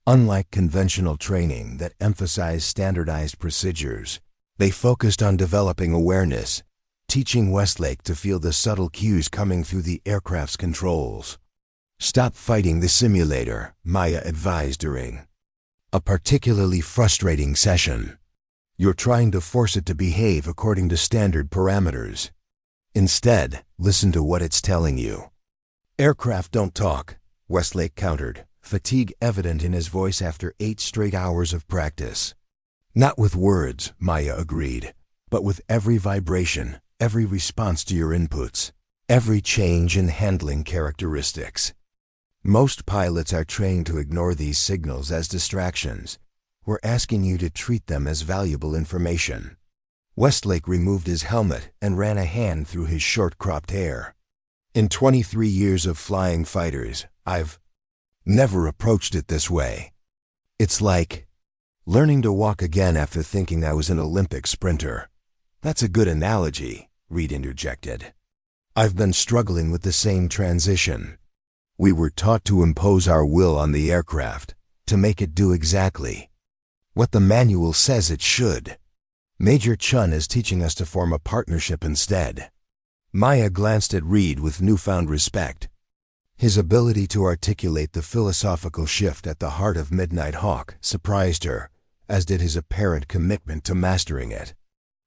Unlike conventional training that emphasized standardized procedures, they focused on developing awareness, teaching Westlake to feel the subtle cues coming through the aircraft's controls. Stop fighting the simulator, Maya advised during a particularly frustrating session. You're trying to force it to behave according to standard parameters. Instead, listen to what it's telling you. Aircraft don't talk, Westlake countered, fatigue evident in his voice after 8 straight hours of practice. Not with words, Maya agreed, but with every vibration, every response to your inputs, every change in handling characteristics. Most pilots are trained to ignore these signals as distractions. We're asking you to treat them as valuable information. Westlake removed his helmet and ran a hand through his short-cropped hair. In 23 years of flying fighters, I've never approached it this way. It's like learning to walk again after thinking I was an Olympic sprinter. That's a good analogy, Reed interjected. I've been struggling with the same transition. We were taught to impose our will on the aircraft, to make it do exactly what the manual says it should. Major Chen is teaching us to form a partnership instead. Maya glanced at Reed with newfound respect. His ability to articulate the philosophical shift at the heart of Midnight Hawk surprised her, as did his apparent commitment to mastering it.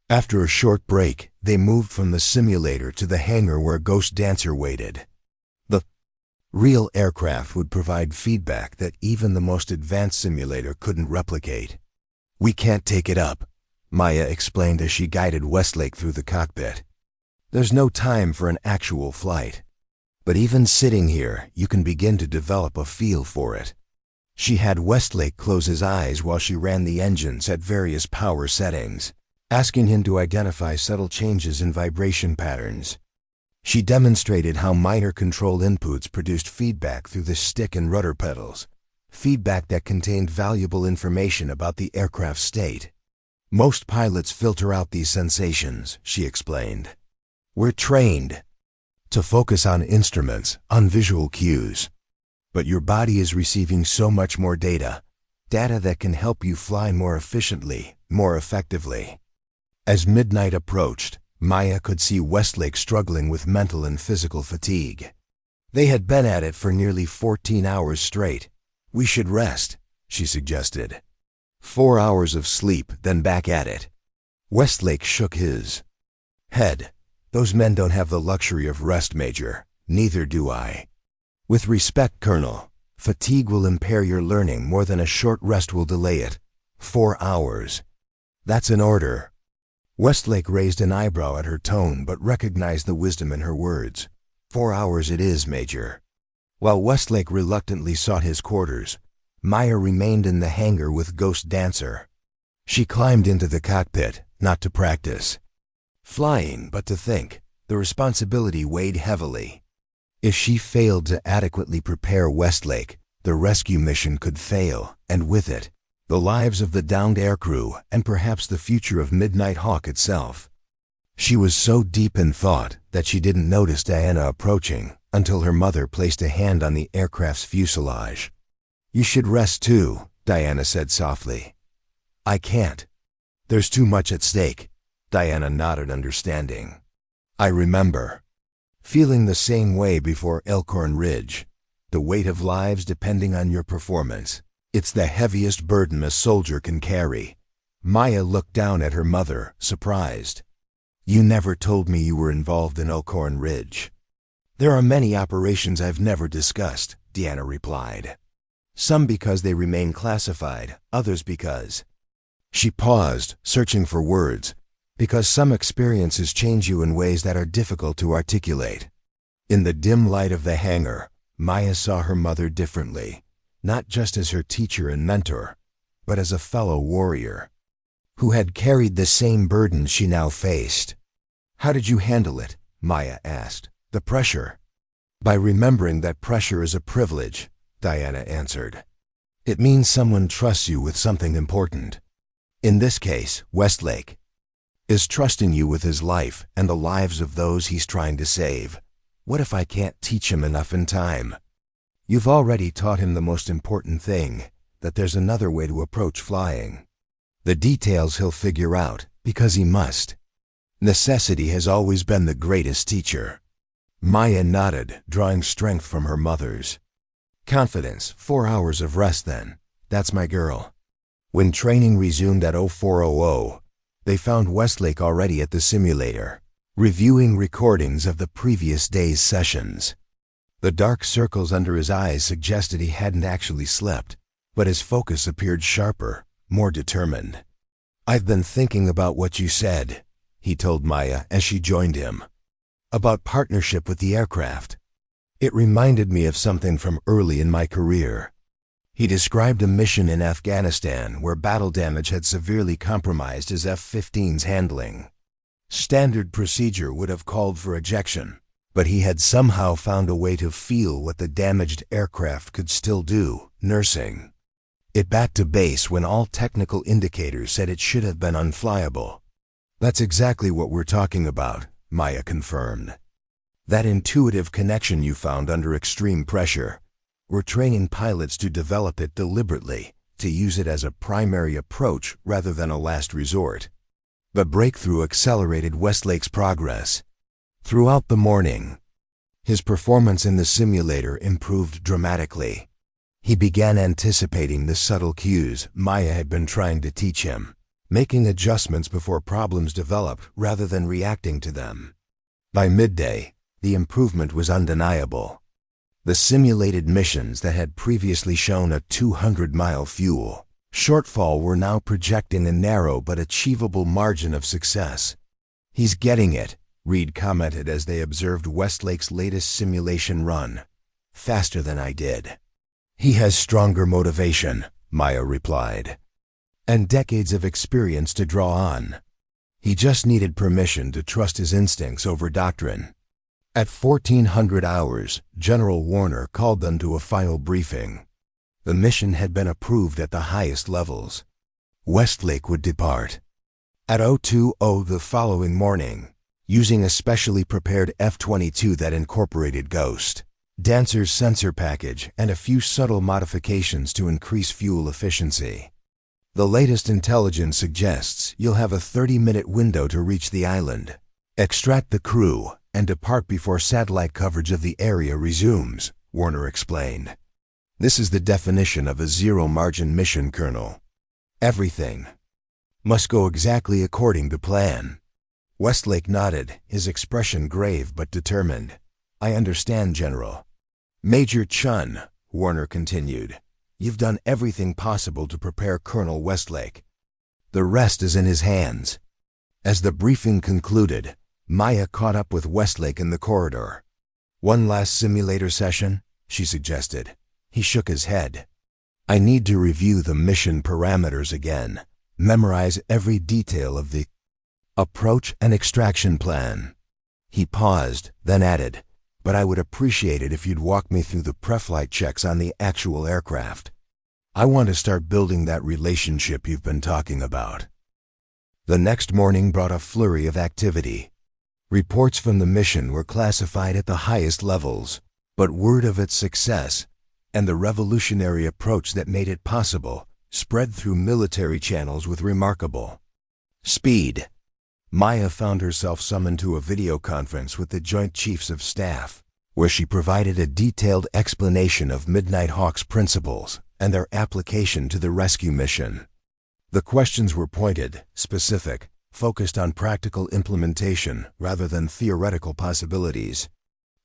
After a short break, they moved from the simulator to the hangar where Ghost Dancer waited. The real aircraft would provide feedback that even the most advanced simulator couldn't replicate. We can't take it up, Maya explained as she guided Westlake through the cockpit. There's no time for an actual flight. But even sitting here, you can begin to develop a feel for it. She had Westlake close his eyes while she ran the engines at various power settings, asking him to identify subtle changes in vibration patterns. She demonstrated how minor control inputs produced feedback through the stick and rudder pedals, feedback that contained valuable information about the aircraft's state. Most pilots filter out these sensations, she explained. We're trained to focus on instruments, on visual cues. But your body is receiving so much more data that can help you fly more efficiently, more effectively. As midnight approached, Maya could see Westlake struggling with mental and physical fatigue. They had been at it for nearly 14 hours straight. "We should rest," she suggested. 4 hours of sleep, then back at it. Westlake shook his head. "Those men don't have the luxury of rest, Major. Neither do I. With respect, Colonel, fatigue will impair your learning more than a short rest will delay it. 4 hours. That's an order." Westlake raised an eyebrow at her tone but recognized the wisdom in her words. 4 hours it is, Major." While Westlake reluctantly sought his quarters, Maya remained in the hangar with Ghost Dancer. She climbed into the cockpit, not to practice flying, but to think. The responsibility weighed heavily. If she failed to adequately prepare Westlake, the rescue mission could fail, and with it, the lives of the downed aircrew and perhaps the future of Midnight Hawk itself. She was so deep in thought that she didn't notice Diana approaching until her mother placed a hand on the aircraft's fuselage. "You should rest too," Diana said softly. "I can't. There's too much at stake." Diana nodded understanding. "I remember feeling the same way before Elkhorn Ridge. The weight of lives depending on your performance. It's the heaviest burden a soldier can carry." Maya looked down at her mother, surprised. "You never told me you were involved in Elkhorn Ridge." "There are many operations I've never discussed," Deanna replied. "Some because they remain classified, others because—" She paused, searching for words. "Because some experiences change you in ways that are difficult to articulate." In the dim light of the hangar, Maya saw her mother differently, not just as her teacher and mentor, but as a fellow warrior who had carried the same burden she now faced. "How did you handle it?" Maya asked. "The pressure?" "By remembering that pressure is a privilege," Diana answered. "It means someone trusts you with something important. In this case, Westlake is trusting you with his life and the lives of those he's trying to save. What if I can't teach him enough in time?" "You've already taught him the most important thing, that there's another way to approach flying. The details he'll figure out, because he must. Necessity has always been the greatest teacher." Maya nodded, drawing strength from her mother's confidence. 4 hours of rest then. That's my girl. When training resumed at 0400, they found Westlake already at the simulator, reviewing recordings of the previous day's sessions. The dark circles under his eyes suggested he hadn't actually slept, but his focus appeared sharper, more determined. "I've been thinking about what you said," he told Maya as she joined him. "About partnership with the aircraft. It reminded me of something from early in my career." He described a mission in Afghanistan where battle damage had severely compromised his F-15's handling. Standard procedure would have called for ejection, but he had somehow found a way to feel what the damaged aircraft could still do, nursing it back to base when all technical indicators said it should have been unflyable. "That's exactly what we're talking about," Maya confirmed. "That intuitive connection you found under extreme pressure. We're training pilots to develop it deliberately, to use it as a primary approach rather than a last resort." The breakthrough accelerated Westlake's progress. Throughout the morning, his performance in the simulator improved dramatically. He began anticipating the subtle cues Maya had been trying to teach him, making adjustments before problems developed rather than reacting to them. By midday, the improvement was undeniable. The simulated missions that had previously shown a 200-mile fuel shortfall were now projecting a narrow but achievable margin of success. "He's getting it," Reed commented as they observed Westlake's latest simulation run. "Faster than I did." "He has stronger motivation," Maya replied, "and decades of experience to draw on. He just needed permission to trust his instincts over doctrine." At 1400 hours, General Warner called them to a final briefing. The mission had been approved at the highest levels. Westlake would depart at 02:00 the following morning, using a specially prepared F-22 that incorporated Ghost Dancer's sensor package and a few subtle modifications to increase fuel efficiency. "The latest intelligence suggests you'll have a 30-minute window to reach the island," Extract the crew and depart before satellite coverage of the area resumes, Warner explained. This is the definition of a zero-margin mission, Colonel. Everything must go exactly according to plan. Westlake nodded, his expression grave but determined. I understand, General. Major Chen, Warner continued, you've done everything possible to prepare Colonel Westlake. The rest is in his hands. As the briefing concluded, Maya caught up with Westlake in the corridor. One last simulator session, she suggested. He shook his head. I need to review the mission parameters again, memorize every detail of the approach and extraction plan. He paused, then added, but I would appreciate it if you'd walk me through the pre-flight checks on the actual aircraft. I want to start building that relationship you've been talking about. The next morning brought a flurry of activity. Reports from the mission were classified at the highest levels, but word of its success and the revolutionary approach that made it possible spread through military channels with remarkable speed. Maya found herself summoned to a video conference with the Joint Chiefs of Staff, where she provided a detailed explanation of Midnight Hawk's principles and their application to the rescue mission. The questions were pointed, specific, focused on practical implementation rather than theoretical possibilities.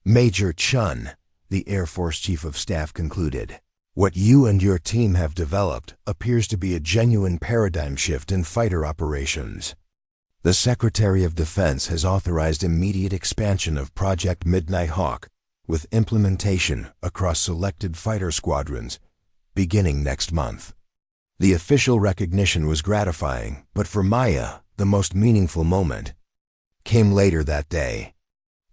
Major Chen, the Air Force Chief of Staff, concluded, what you and your team have developed appears to be a genuine paradigm shift in fighter operations. The Secretary of Defense has authorized immediate expansion of Project Midnight Hawk, with implementation across selected fighter squadrons, beginning next month. The official recognition was gratifying, but for Maya, the most meaningful moment came later that day.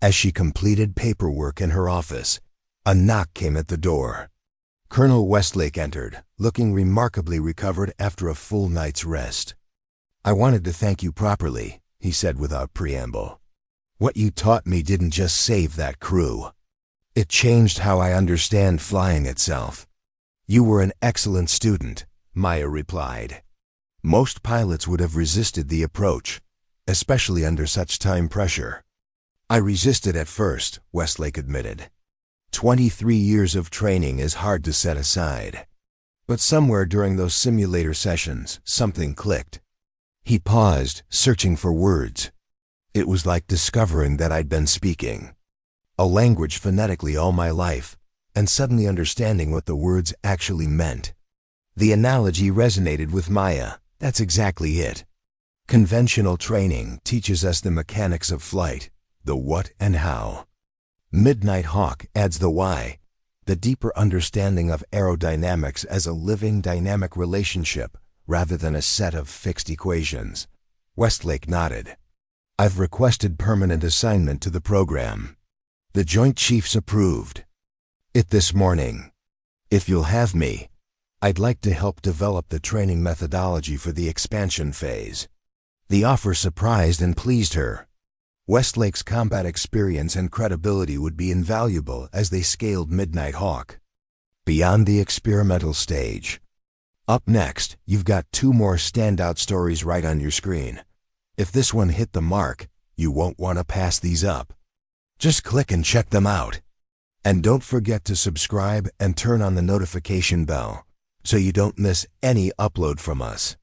As she completed paperwork in her office, a knock came at the door. Colonel Westlake entered, looking remarkably recovered after a full night's rest. I wanted to thank you properly, he said without preamble. What you taught me didn't just save that crew. It changed how I understand flying itself. You were an excellent student, Maya replied. Most pilots would have resisted the approach, especially under such time pressure. I resisted at first, Westlake admitted. 23 years of training is hard to set aside. But somewhere during those simulator sessions, something clicked. He paused, searching for words. It was like discovering that I'd been speaking a language phonetically all my life, and suddenly understanding what the words actually meant. The analogy resonated with Maya. That's exactly it. Conventional training teaches us the mechanics of flight, the what and how. Midnight Hawk adds the why, the deeper understanding of aerodynamics as a living dynamic relationship rather than a set of fixed equations. Westlake nodded. I've requested permanent assignment to the program. The Joint Chiefs approved it this morning. If you'll have me, I'd like to help develop the training methodology for the expansion phase. The offer surprised and pleased her. Westlake's combat experience and credibility would be invaluable as they scaled Midnight Hawk beyond the experimental stage. Up next, you've got 2 more standout stories right on your screen. If this one hit the mark, you won't want to pass these up. Just click and check them out. And don't forget to subscribe and turn on the notification bell so you don't miss any upload from us.